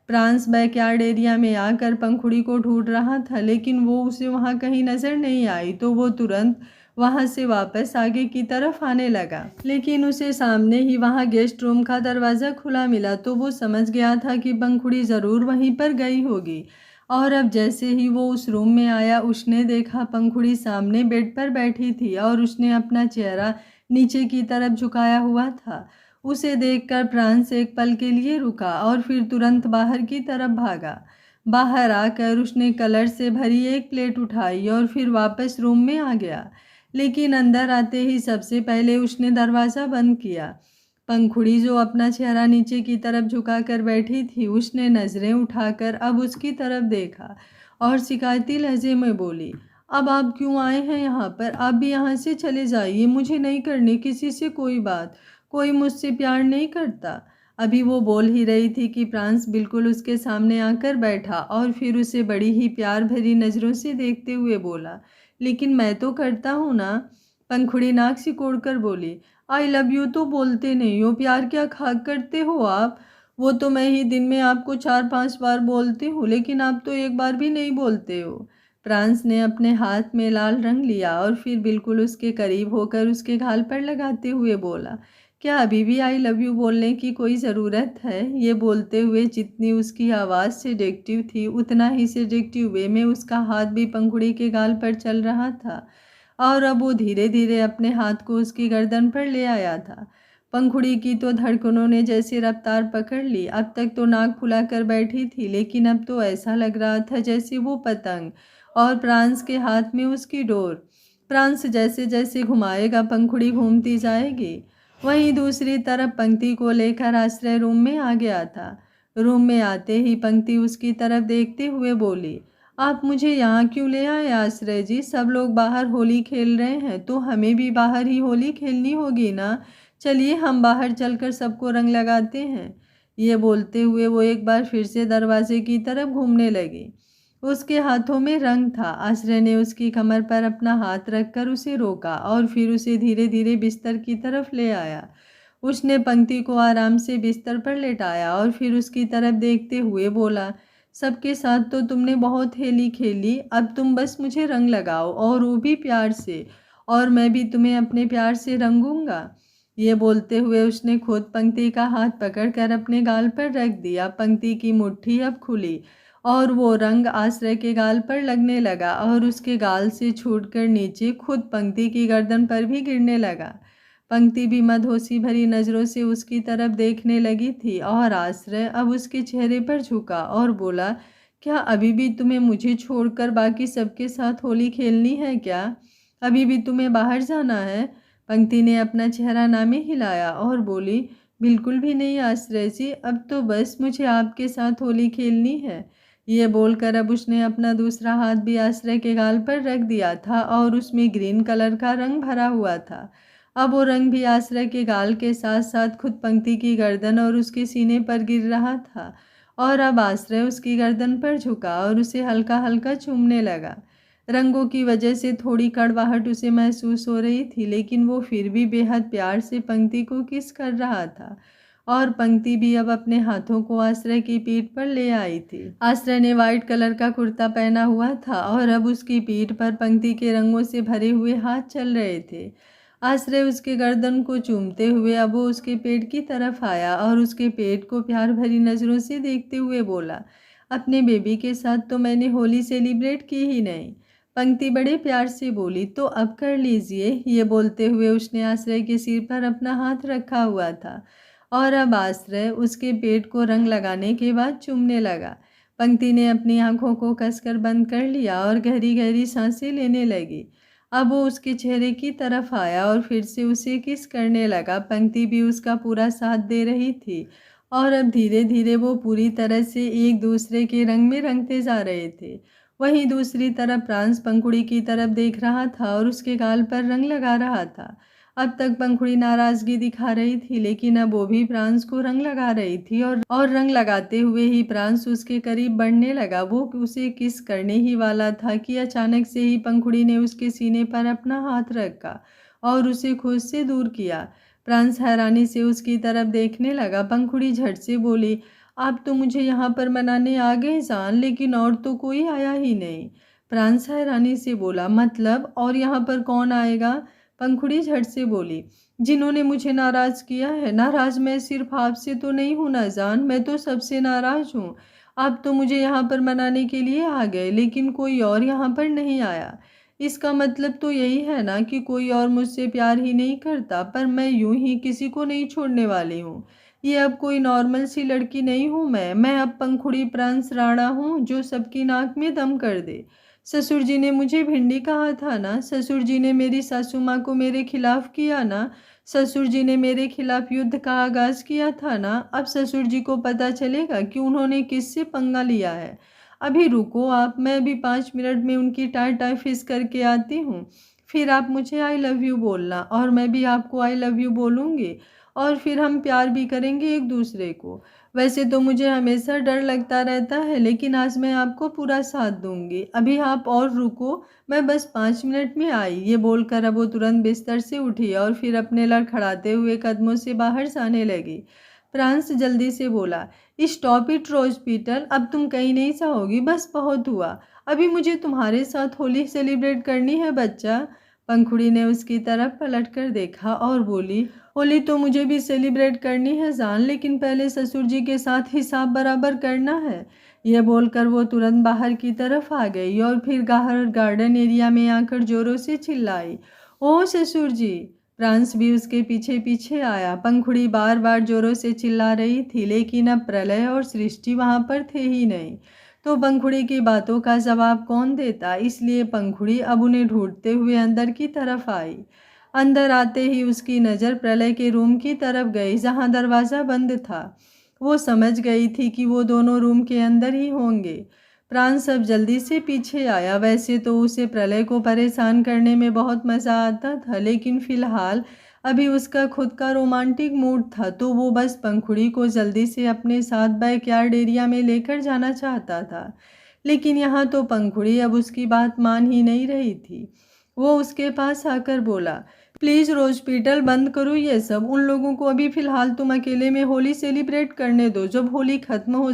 Speaker 1: फ्रांस बैकयार्ड एरिया में आकर पंखुड़ी को ढूंढ रहा था, लेकिन वो उसे वहाँ कहीं नज़र नहीं आई, तो वो तुरंत वहाँ से वापस आगे की तरफ आने लगा। लेकिन उसे सामने ही वहाँ गेस्ट रूम का दरवाज़ा खुला मिला, तो वो समझ गया था कि पंखुड़ी ज़रूर वहीं पर गई होगी। और अब जैसे ही वो उस रूम में आया, उसने देखा पंखुड़ी सामने बेड पर बैठी थी और उसने अपना चेहरा नीचे की तरफ झुकाया हुआ था। उसे देखकर फ्रांस एक पल के लिए रुका और फिर तुरंत बाहर की तरफ भागा। बाहर आकर उसने कलर से भरी एक प्लेट उठाई और फिर वापस रूम में आ गया। लेकिन अंदर आते ही सबसे पहले उसने दरवाज़ा बंद किया। पंखुड़ी जो अपना चेहरा नीचे की तरफ झुकाकर बैठी थी, उसने नज़रें उठाकर अब उसकी तरफ देखा और शिकायती लहजे में बोली, अब आप क्यों आए हैं यहाँ पर? आप भी यहाँ से चले जाइए, मुझे नहीं करनी किसी से कोई बात, कोई मुझसे प्यार नहीं करता। अभी वो बोल ही रही थी कि प्रांस बिल्कुल उसके सामने आकर बैठा और फिर उसे बड़ी ही प्यार भरी नज़रों से देखते हुए बोला, लेकिन मैं तो करता हूँ ना। पंखुड़ी नाक सिकोड़कर बोली, आई लव यू तो बोलते नहीं हो, प्यार क्या खाक करते हो आप? वो तो मैं ही दिन में आपको 4-5 बार बोलती हूँ, लेकिन आप तो एक बार भी नहीं बोलते हो। फ्रांस ने अपने हाथ में लाल रंग लिया और फिर बिल्कुल उसके करीब होकर उसके गाल पर लगाते हुए बोला, क्या अभी भी आई लव यू बोलने की कोई ज़रूरत है? ये बोलते हुए जितनी उसकी आवाज़ सेडेक्टिव थी, उतना ही सेडेक्टिव वे में उसका हाथ भी पंखुड़ी के गाल पर चल रहा था और अब वो धीरे धीरे अपने हाथ को उसकी गर्दन पर ले आया था। पंखुड़ी की तो धड़कनों ने जैसे रफ्तार पकड़ ली। अब तक तो नाक फुलाकर बैठी थी, लेकिन अब तो ऐसा लग रहा था जैसे वो पतंग और फ्रांस के हाथ में उसकी डोर। फ्रांस जैसे जैसे घुमाएगा, पंखुड़ी घूमती जाएगी। वहीं दूसरी तरफ पंक्ति को लेकर आश्रय रूम में आ गया था। रूम में आते ही पंक्ति उसकी तरफ देखते हुए बोली, आप मुझे यहाँ क्यों ले आए आश्रय जी? सब लोग बाहर होली खेल रहे हैं तो हमें भी बाहर ही होली खेलनी होगी ना। चलिए हम बाहर चलकर सबको रंग लगाते हैं। ये बोलते हुए वो एक बार फिर से दरवाजे की तरफ घूमने लगी। उसके हाथों में रंग था। आश्रय ने उसकी कमर पर अपना हाथ रखकर उसे रोका और फिर उसे धीरे धीरे बिस्तर की तरफ ले आया। उसने पंक्ति को आराम से बिस्तर पर लेटाया और फिर उसकी तरफ देखते हुए बोला, सबके साथ तो तुमने बहुत हेली खेली, अब तुम बस मुझे रंग लगाओ और वो भी प्यार से, और मैं भी तुम्हें अपने प्यार से रंगूंगा। ये बोलते हुए उसने खुद पंक्ति का हाथ पकड़कर अपने गाल पर रख दिया। पंक्ति की मुट्ठी अब खुली और वो रंग आश्रय के गाल पर लगने लगा और उसके गाल से छूटकर नीचे खुद पंक्ति की गर्दन पर भी गिरने लगा। पंक्ति भी मदहोशी भरी नज़रों से उसकी तरफ देखने लगी थी और आश्रय अब उसके चेहरे पर झुका और बोला, क्या अभी भी तुम्हें मुझे छोड़कर बाकी सबके साथ होली खेलनी है क्या? अभी भी तुम्हें बाहर जाना है? पंक्ति ने अपना चेहरा नामे हिलाया और बोली, बिल्कुल भी नहीं आश्रय जी, अब तो बस मुझे आपके साथ होली खेलनी है। ये बोलकर अब उसने अपना दूसरा हाथ भी आश्रय के गाल पर रख दिया था और उसमें ग्रीन कलर का रंग भरा हुआ था। अब वो रंग भी आश्रय के गाल के साथ साथ खुद पंक्ति की गर्दन और उसके सीने पर गिर रहा था और अब आश्रय उसकी गर्दन पर झुका और उसे हल्का हल्का चूमने लगा। रंगों की वजह से थोड़ी कड़वाहट उसे महसूस हो रही थी, लेकिन वो फिर भी बेहद प्यार से पंक्ति को किस कर रहा था और पंक्ति भी अब अपने हाथों को आश्रय की पीठ पर ले आई थी। आश्रय ने वाइट कलर का कुर्ता पहना हुआ था और अब उसकी पीठ पर पंक्ति के रंगों से भरे हुए हाथ चल रहे थे। आश्रय उसके गर्दन को चूमते हुए अब वो उसके पेट की तरफ आया और उसके पेट को प्यार भरी नज़रों से देखते हुए बोला, अपने बेबी के साथ तो मैंने होली सेलिब्रेट की ही नहीं। पंक्ति बड़े प्यार से बोली, तो अब कर लीजिए। ये बोलते हुए उसने आश्रय के सिर पर अपना हाथ रखा हुआ था और अब आश्रय उसके पेट को रंग लगाने के बाद चूमने लगा। पंक्ति ने अपनी आंखों को कसकर बंद कर लिया और गहरी गहरी सांसें लेने लगी। अब वो उसके चेहरे की तरफ आया और फिर से उसे किस करने लगा। पंक्ति भी उसका पूरा साथ दे रही थी और अब धीरे धीरे वो पूरी तरह से एक दूसरे के रंग में रंगते जा रहे थे। वहीं दूसरी तरफ फ्रांस पंखुड़ी की तरफ देख रहा था और उसके गाल पर रंग लगा रहा था। अब तक पंखुड़ी नाराजगी दिखा रही थी, लेकिन अब वो भी फ्रांस को रंग लगा रही थी और रंग लगाते हुए ही फ्रांस उसके करीब बढ़ने लगा। वो उसे किस करने ही वाला था कि अचानक से ही पंखुड़ी ने उसके सीने पर अपना हाथ रखा और उसे खुद से दूर किया। फ्रांस हैरानी से उसकी तरफ देखने लगा। पंखुड़ी झट से बोली, आप तो मुझे यहाँ पर मनाने आ गए जान, लेकिन और तो कोई आया ही नहीं। फ्रांस हैरानी से बोला, मतलब और यहाँ पर कौन आएगा? पंखुड़ी झट से बोली, जिन्होंने मुझे नाराज किया है। नाराज मैं सिर्फ आपसे तो नहीं हूँ ना जान, मैं तो सबसे नाराज हूँ। आप तो मुझे यहाँ पर मनाने के लिए आ गए, लेकिन कोई और यहाँ पर नहीं आया। इसका मतलब तो यही है ना कि कोई और मुझसे प्यार ही नहीं करता, पर मैं यूं ही किसी को नहीं छोड़ने वाली हूँ। ये अब कोई नॉर्मल सी लड़की नहीं हूँ मैं अब पंखुड़ी प्रिंस राणा हूँ जो सबकी नाक में दम कर दे। ससुर जी ने मुझे भिंडी कहा था ना, ससुर जी ने मेरी सासू माँ को मेरे खिलाफ किया ना, ससुर जी ने मेरे खिलाफ युद्ध का आगाज किया था ना। अब ससुर जी को पता चलेगा कि उन्होंने किससे पंगा लिया है। अभी रुको आप, मैं भी 5 मिनट में उनकी टाई टाई फिस करके आती हूँ। फिर आप मुझे आई लव यू बोलना और मैं भी आपको आई लव यू बोलूँगी और फिर हम प्यार भी करेंगे एक दूसरे को। वैसे तो मुझे हमेशा डर लगता रहता है, लेकिन आज मैं आपको पूरा साथ दूंगी। अभी आप और रुको, मैं बस 5 मिनट में आई। ये बोलकर अब वो तुरंत बिस्तर से उठी और फिर अपने लड़खड़ाते हुए कदमों से बाहर जाने लगी। फ्रांस जल्दी से बोला, स्टॉप इट रोज पीटर, अब तुम कहीं नहीं जाओगी, बस बहुत हुआ। अभी मुझे तुम्हारे साथ होली सेलिब्रेट करनी है बच्चा। पंखुड़ी ने उसकी तरफ पलट कर देखा और बोली, होली तो मुझे भी सेलिब्रेट करनी है जान, लेकिन पहले ससुर जी के साथ हिसाब बराबर करना है। यह बोलकर वो तुरंत बाहर की तरफ आ गई और फिर बाहर गार्डन एरिया में आकर जोरों से चिल्लाई, ओ ससुर जी। फ्रांस भी उसके पीछे पीछे आया। पंखुड़ी बार बार जोरों से चिल्ला रही थी, लेकिन अब प्रलय और सृष्टि वहां पर थे ही नहीं, तो पंखुड़ी की बातों का जवाब कौन देता। इसलिए पंखुड़ी अब उन्हें ढूंढते हुए अंदर की तरफ आई। अंदर आते ही उसकी नज़र प्रलय के रूम की तरफ गई, जहां दरवाज़ा बंद था। वो समझ गई थी कि वो दोनों रूम के अंदर ही होंगे। प्राण सब जल्दी से पीछे आया। वैसे तो उसे प्रलय को परेशान करने में बहुत मज़ा आता था, लेकिन फिलहाल अभी उसका खुद का रोमांटिक मूड था, तो वो बस पंखुड़ी को जल्दी से अपने साथ बैकयार्ड एरिया में लेकर जाना चाहता था। लेकिन यहाँ तो पंखुड़ी अब उसकी बात मान ही नहीं रही थी। वो उसके पास आकर बोला, प्लीज़ रोज पीटल बंद करो ये सब। उन लोगों को अभी फ़िलहाल तुम अकेले में होली सेलिब्रेट करने दो। जब होली ख़त्म हो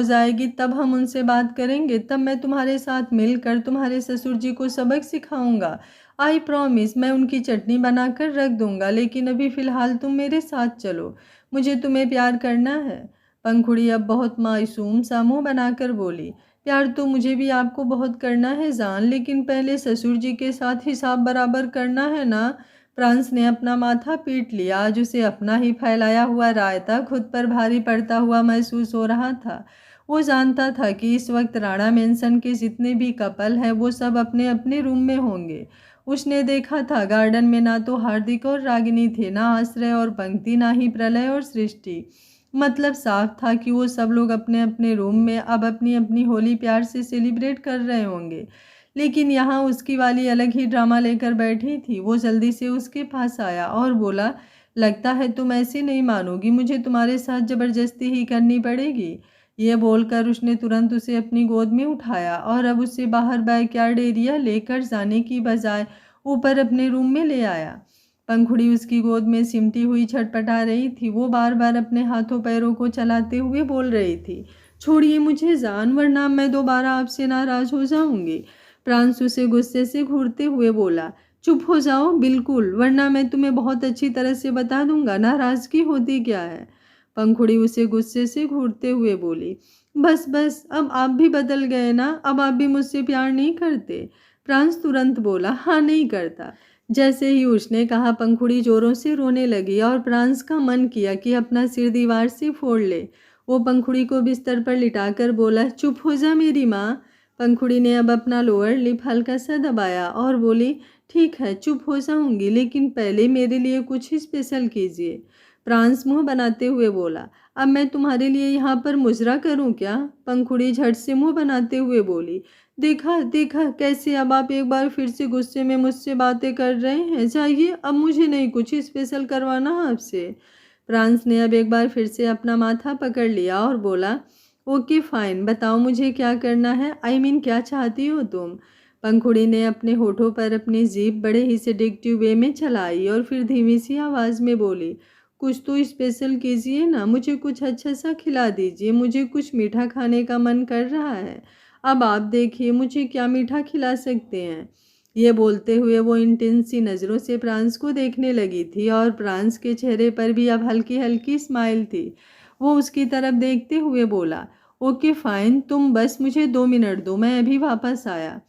Speaker 1: जाएगी तब हम उनसे बात करेंगे। तब मैं तुम्हारे साथ मिलकर तुम्हारे ससुर जी को सबक सिखाऊंगा। आई प्रॉमिस, मैं उनकी चटनी बनाकर रख दूंगा, लेकिन अभी फ़िलहाल तुम मेरे साथ चलो। मुझे तुम्हें प्यार करना है। पंखुड़ी अब बहुत मासूम सा मुँह बनाकर बोली, प्यार तो मुझे भी आपको बहुत करना है जान, लेकिन पहले ससुर जी के साथ हिसाब बराबर करना है ना। फ्रांस ने अपना माथा पीट लिया। आज उसे अपना ही फैलाया हुआ रायता खुद पर भारी पड़ता हुआ महसूस हो रहा था। वो जानता था कि इस वक्त राणा मेंशन के जितने भी कपल हैं वो सब अपने अपने रूम में होंगे। उसने देखा था गार्डन में ना तो हार्दिक और रागिनी थे, ना आश्रय और पंक्ति, ना ही प्रलय और सृष्टि। मतलब साफ था कि वो सब लोग अपने अपने रूम में अब अपनी अपनी होली प्यार से सेलिब्रेट कर रहे होंगे। लेकिन यहाँ उसकी वाली अलग ही ड्रामा लेकर बैठी थी। वो जल्दी से उसके पास आया और बोला, लगता है तुम ऐसे नहीं मानोगी, मुझे तुम्हारे साथ ज़बरदस्ती ही करनी पड़ेगी। ये बोलकर उसने तुरंत उसे अपनी गोद में उठाया और अब उसे बाहर बैकयार्ड एरिया लेकर जाने की बजाय ऊपर अपने रूम में ले आया। पंखुड़ी उसकी गोद में सिमटी हुई छटपटा रही थी। वो बार बार अपने हाथों पैरों को चलाते हुए बोल रही थी, छोड़िए मुझे जान, वरना मैं दोबारा आपसे नाराज हो जाऊंगी। प्रांशु उसे गुस्से से घूरते हुए बोला, चुप हो जाओ बिल्कुल, वरना मैं तुम्हें बहुत अच्छी तरह से बता दूंगा नाराजगी होती क्या है। पंखुड़ी उसे गुस्से से घूरते हुए बोली, बस बस, अब आप भी बदल गए ना, अब आप भी मुझसे प्यार नहीं करते। प्रांश तुरंत बोला, हाँ नहीं करता। जैसे ही उसने कहा पंखुड़ी जोरों से रोने लगी और प्रांश का मन किया कि अपना सिर दीवार से फोड़ ले। वो पंखुड़ी को बिस्तर पर लिटाकर बोला, चुप हो जा मेरी माँ। पंखुड़ी ने अब अपना लोअर लिप हल्का सा दबाया और बोली, ठीक है चुप हो जाऊंगी, लेकिन पहले मेरे लिए कुछ स्पेशल कीजिए। प्रांश मुंह बनाते हुए बोला, अब मैं तुम्हारे लिए यहाँ पर मुजरा करूँ क्या। पंखुड़ी झट से मुंह बनाते हुए बोली, देखा देखा कैसे अब आप एक बार फिर से गुस्से में मुझसे बातें कर रहे हैं। जाइए, अब मुझे नहीं कुछ स्पेशल करवाना आपसे। प्रांस ने अब एक बार फिर से अपना माथा पकड़ लिया और बोला, ओके फाइन, बताओ मुझे क्या करना है, आई मीन क्या चाहती हो तुम। पंखुड़ी ने अपने होठों पर अपनी जीभ बड़े ही सेडिक्टिव वे में चलाई और फिर धीमी सी आवाज़ में बोली, कुछ तो स्पेशल कीजिए ना, मुझे कुछ अच्छा सा खिला दीजिए, मुझे कुछ मीठा खाने का मन कर रहा है। अब आप देखिए मुझे क्या मीठा खिला सकते हैं। ये बोलते हुए वो इंटेंस सी नज़रों से प्रांस को देखने लगी थी और प्रांस के चेहरे पर भी अब हल्की हल्की स्माइल थी। वो उसकी तरफ देखते हुए बोला, ओके फाइन, तुम बस मुझे 2 मिनट दो, मैं अभी वापस आया।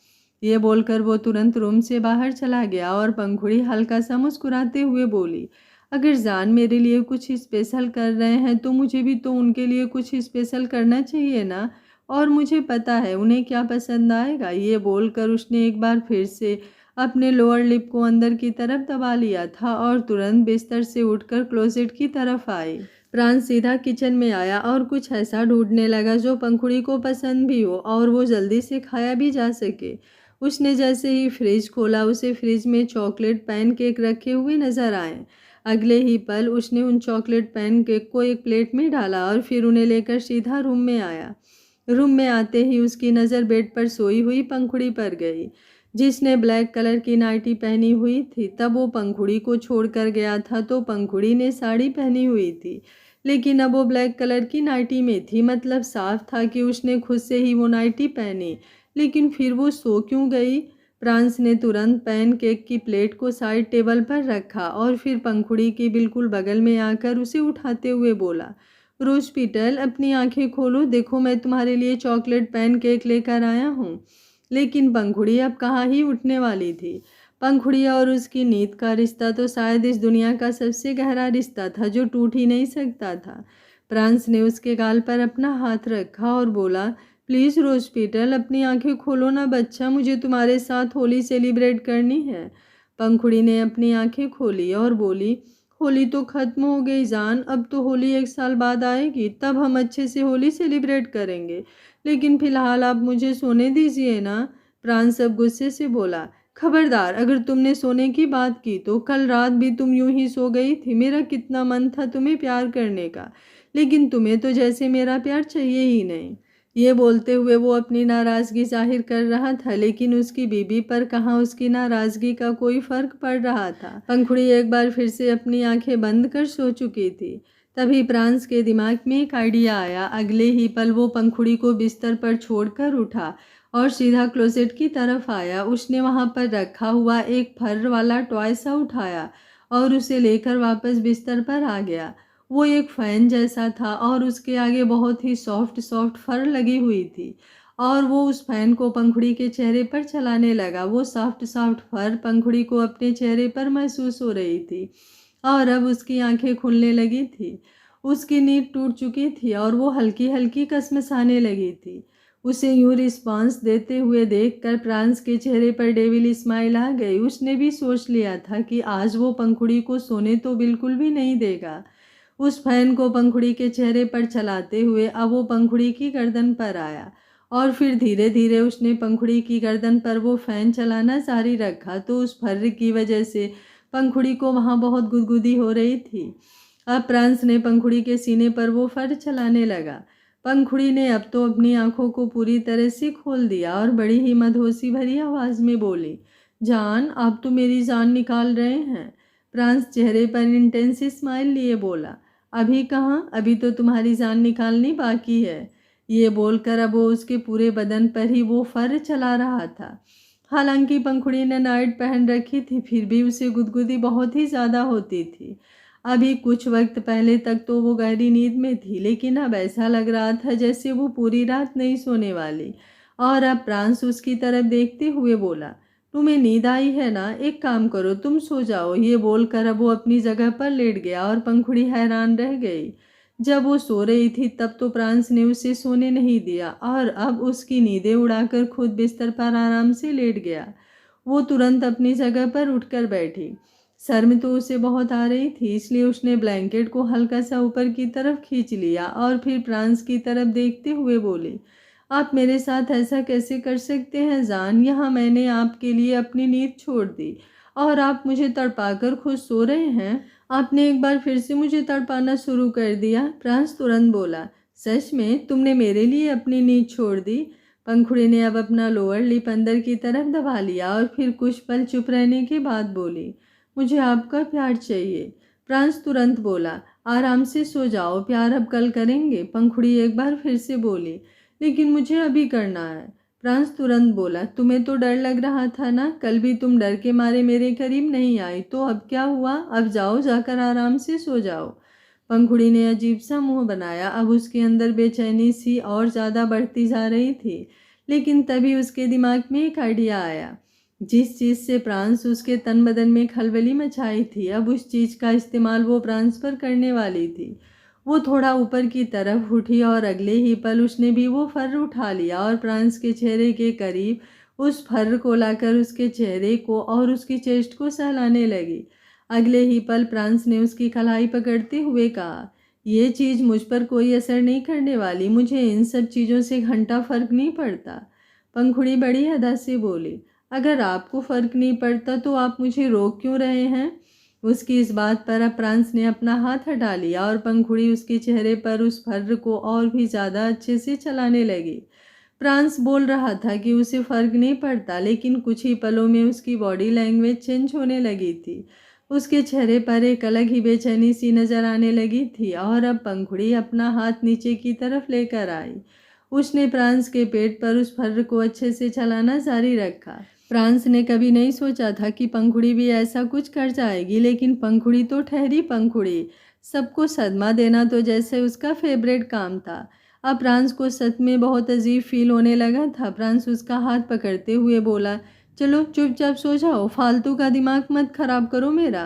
Speaker 1: ये बोलकर वो तुरंत रूम से बाहर चला गया और पंखुड़ी हल्का सा मुस्कुराते हुए बोली, अगर जान मेरे लिए कुछ स्पेशल कर रहे हैं तो मुझे भी तो उनके लिए कुछ स्पेशल करना चाहिए ना। और मुझे पता है उन्हें क्या पसंद आएगा। ये बोलकर उसने एक बार फिर से अपने लोअर लिप को अंदर की तरफ दबा लिया था और तुरंत बिस्तर से उठकर क्लोसेट की तरफ आई। प्रांस सीधा किचन में आया और कुछ ऐसा ढूंढने लगा जो पंखुड़ी को पसंद भी हो और वो जल्दी से खाया भी जा सके। उसने जैसे ही फ्रिज खोला उसे फ्रिज में चॉकलेट पैनकेक रखे हुए नजर आए। अगले ही पल उसने उन चॉकलेट पैनकेक को एक प्लेट में डाला और फिर उन्हें लेकर सीधा रूम में आया। रूम में आते ही उसकी नज़र बेड पर सोई हुई पंखुड़ी पर गई, जिसने ब्लैक कलर की नाइटी पहनी हुई थी। तब वो पंखुड़ी को छोड़कर गया था तो पंखुड़ी ने साड़ी पहनी हुई थी, लेकिन अब वो ब्लैक कलर की नाइटी में थी। मतलब साफ था कि उसने खुद से ही वो नाइटी पहनी। लेकिन फिर वो सो क्यों गई? प्रांस ने तुरंत पैनकेक की प्लेट को साइड टेबल पर रखा और फिर पंखुड़ी के बिल्कुल बगल में आकर उसे उठाते हुए बोला, रोज पीटल, अपनी आंखें खोलो, देखो मैं तुम्हारे लिए चॉकलेट पैनकेक लेकर आया हूँ। लेकिन पंखुड़ी अब कहाँ ही उठने वाली थी। पंखुड़ी और उसकी नींद का रिश्ता तो शायद इस दुनिया का सबसे गहरा रिश्ता था जो टूट ही नहीं सकता था। प्रांस ने उसके गाल पर अपना हाथ रखा और बोला, प्लीज़ रोज पीटल, अपनी आंखें खोलो ना बच्चा, मुझे तुम्हारे साथ होली सेलिब्रेट करनी है। पंखुड़ी ने अपनी आंखें खोली और बोली, होली तो ख़त्म हो गई जान, अब तो होली 1 साल बाद आएगी, तब हम अच्छे से होली सेलिब्रेट करेंगे। लेकिन फ़िलहाल आप मुझे सोने दीजिए ना। प्रांस अब गुस्से से बोला, खबरदार, अगर तुमने सोने की बात की तो कल रात भी तुम यूं ही सो गई थी। मेरा कितना मन था तुम्हें प्यार करने का, लेकिन तुम्हें तो जैसे मेरा प्यार चाहिए ही नहीं। ये बोलते हुए वो अपनी नाराज़गी जाहिर कर रहा था, लेकिन उसकी बीबी पर कहाँ उसकी नाराज़गी का कोई फ़र्क पड़ रहा था। पंखुड़ी एक बार फिर से अपनी आंखें बंद कर सो चुकी थी। तभी प्रांस के दिमाग में एक आइडिया आया। अगले ही पल वो पंखुड़ी को बिस्तर पर छोड़कर उठा और सीधा क्लोसेट की तरफ आया। उसने वहाँ पर रखा हुआ एक फर वाला टॉय सा उठाया और उसे लेकर वापस बिस्तर पर आ गया। वो एक फ़ैन जैसा था और उसके आगे बहुत ही सॉफ्ट सॉफ्ट फर लगी हुई थी और वो उस फ़ैन को पंखुड़ी के चेहरे पर चलाने लगा। वो सॉफ्ट सॉफ्ट फर पंखुड़ी को अपने चेहरे पर महसूस हो रही थी और अब उसकी आंखें खुलने लगी थी। उसकी नींद टूट चुकी थी और वो हल्की हल्की कसमसाने लगी थी। उसे यूं रिस्पॉन्स देते हुए देखकर प्रांस के चेहरे पर डेविल स्माइल आ गई। उसने भी सोच लिया था कि आज वो पंखुड़ी को सोने तो बिल्कुल भी नहीं देगा। उस फैन को पंखुड़ी के चेहरे पर चलाते हुए अब वो पंखुड़ी की गर्दन पर आया और फिर धीरे धीरे उसने पंखुड़ी की गर्दन पर वो फैन चलाना जारी रखा। तो उस फर्र की वजह से पंखुड़ी को वहाँ बहुत गुदगुदी हो रही थी। अब प्रांस ने पंखुड़ी के सीने पर वो फर चलाने लगा। पंखुड़ी ने अब तो अपनी आंखों को पूरी तरह से खोल दिया और बड़ी ही मदहोशी भरी आवाज़ में बोली, जान, आप तो मेरी जान निकाल रहे हैं। प्रांस चेहरे पर इंटेंस स्माइल लिए बोला, अभी कहाँ, अभी तो तुम्हारी जान निकालनी बाकी है। ये बोलकर अब वो उसके पूरे बदन पर ही वो फर चला रहा था। हालांकि पंखुड़ी ने नाइट पहन रखी थी, फिर भी उसे गुदगुदी बहुत ही ज़्यादा होती थी। अभी कुछ वक्त पहले तक तो वो गहरी नींद में थी, लेकिन अब ऐसा लग रहा था जैसे वो पूरी रात नहीं सोने वाली। और अब प्रांस उसकी तरफ देखते हुए बोला, तुम्हें नींद आई है ना, एक काम करो, तुम सो जाओ। ये बोलकर अब वो अपनी जगह पर लेट गया और पंखुड़ी हैरान रह गई। जब वो सो रही थी तब तो प्रांस ने उसे सोने नहीं दिया और अब उसकी नींदें उड़ाकर खुद बिस्तर पर आराम से लेट गया। वो तुरंत अपनी जगह पर उठकर बैठी। शर्म तो उसे बहुत आ रही थी, इसलिए उसने ब्लैंकेट को हल्का सा ऊपर की तरफ खींच लिया और फिर प्रांस की तरफ देखते हुए बोली, आप मेरे साथ ऐसा कैसे कर सकते हैं जान? यहाँ मैंने आपके लिए अपनी नींद छोड़ दी और आप मुझे तड़पाकर खुद सो रहे हैं। आपने एक बार फिर से मुझे तड़पाना शुरू कर दिया। प्रांस तुरंत बोला, सच में तुमने मेरे लिए अपनी नींद छोड़ दी? पंखुड़ी ने अब अपना लोअर लिप अंदर की तरफ दबा लिया और फिर कुछ पल चुप रहने के बाद बोली, मुझे आपका प्यार चाहिए। प्रांस तुरंत बोला, आराम से सो जाओ, प्यार अब कल करेंगे। पंखुड़ी एक बार फिर से बोली, लेकिन मुझे अभी करना है। प्रांस तुरंत बोला, तुम्हें तो डर लग रहा था ना, कल भी तुम डर के मारे मेरे करीब नहीं आई, तो अब क्या हुआ? अब जाओ, जाकर आराम से सो जाओ। पंखुड़ी ने अजीब सा मुंह बनाया। अब उसके अंदर बेचैनी सी और ज़्यादा बढ़ती जा रही थी। लेकिन तभी उसके दिमाग में एक आइडिया आया। जिस चीज़ से प्रांस उसके तन बदन में खलबली मचाई थी, अब उस चीज़ का इस्तेमाल वो प्रांस पर करने वाली थी। वो थोड़ा ऊपर की तरफ उठी और अगले ही पल उसने भी वो फर उठा लिया और फ्रांस के चेहरे के करीब उस फर को लाकर उसके चेहरे को और उसकी चेस्ट को सहलाने लगी। अगले ही पल फ्रांस ने उसकी कलाई पकड़ते हुए कहा, ये चीज़ मुझ पर कोई असर नहीं करने वाली, मुझे इन सब चीज़ों से घंटा फर्क नहीं पड़ता। पंखुड़ी बड़ी अदा से बोली, अगर आपको फ़र्क नहीं पड़ता तो आप मुझे रोक क्यों रहे हैं? उसकी इस बात पर अब फ्रांस ने अपना हाथ हटा लिया और पंखुड़ी उसके चेहरे पर उस फर्र को और भी ज़्यादा अच्छे से चलाने लगी। फ्रांस बोल रहा था कि उसे फ़र्क नहीं पड़ता, लेकिन कुछ ही पलों में उसकी बॉडी लैंग्वेज चेंज होने लगी थी। उसके चेहरे पर एक अलग ही बेचैनी सी नज़र आने लगी थी और अब पंखुड़ी अपना हाथ नीचे की तरफ लेकर आई। उसने फ्रांस के पेट पर उस फर्र को अच्छे से चलाना जारी रखा। फ्रांस ने कभी नहीं सोचा था कि पंखुड़ी भी ऐसा कुछ कर जाएगी, लेकिन पंखुड़ी तो ठहरी पंखुड़ी। सबको सदमा देना तो जैसे उसका फेवरेट काम था। अब फ्रांस को सच में बहुत अजीब फील होने लगा था। फ्रांस उसका हाथ पकड़ते हुए बोला, चलो चुपचाप सो जाओ, फालतू का दिमाग मत खराब करो मेरा।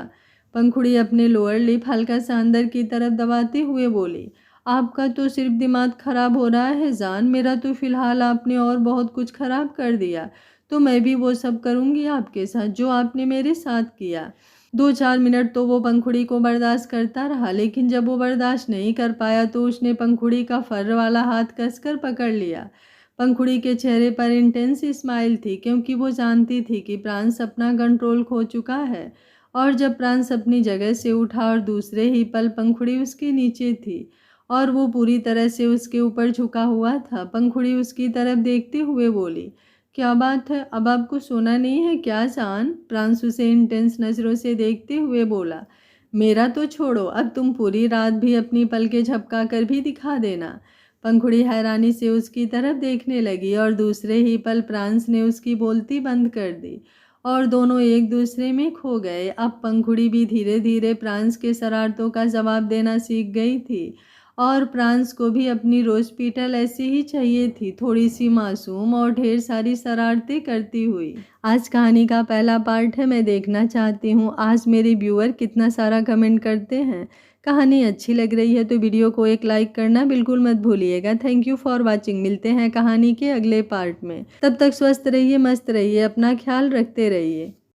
Speaker 1: पंखुड़ी अपने लोअर लिप हल्का सा अंदर की तरफ दबाते हुए बोली, आपका तो सिर्फ दिमाग खराब हो रहा है जान, मेरा तो फिलहाल आपने और बहुत कुछ खराब कर दिया, तो मैं भी वो सब करूँगी आपके साथ जो आपने मेरे साथ किया। 2-4 मिनट तो वो पंखुड़ी को बर्दाश्त करता रहा, लेकिन जब वो बर्दाश्त नहीं कर पाया तो उसने पंखुड़ी का फर वाला हाथ कसकर पकड़ लिया। पंखुड़ी के चेहरे पर इंटेंस स्माइल थी, क्योंकि वो जानती थी कि फ्रांस अपना कंट्रोल खो चुका है। और जब फ्रांस अपनी जगह से उठा और दूसरे ही पल पंखुड़ी उसके नीचे थी और वो पूरी तरह से उसके ऊपर झुका हुआ था। पंखुड़ी उसकी तरफ देखते हुए बोली, क्या बात है, अब आपको सोना नहीं है क्या जान? फ्रांस उसे इंटेंस नज़रों से देखते हुए बोला, मेरा तो छोड़ो, अब तुम पूरी रात भी अपनी पलकें झपका कर भी दिखा देना। पंखुड़ी हैरानी से उसकी तरफ देखने लगी और दूसरे ही पल फ्रांस ने उसकी बोलती बंद कर दी और दोनों एक दूसरे में खो गए। अब पंखुड़ी भी धीरे धीरे फ्रांस के शरारतों का जवाब देना सीख गई थी और फ्रांस को भी अपनी रोज़ पीटल ऐसी ही चाहिए थी, थोड़ी सी मासूम और ढेर सारी शरारतें करती हुई। आज कहानी का पहला पार्ट है, मैं देखना चाहती हूँ आज मेरे व्यूअर कितना सारा कमेंट करते हैं। कहानी अच्छी लग रही है तो वीडियो को एक लाइक करना बिल्कुल मत भूलिएगा। Thank you for watching. मिलते हैं कहानी के अगले पार्ट में। तब तक स्वस्थ रहिए, मस्त रहिए, अपना ख्याल रखते रहिए।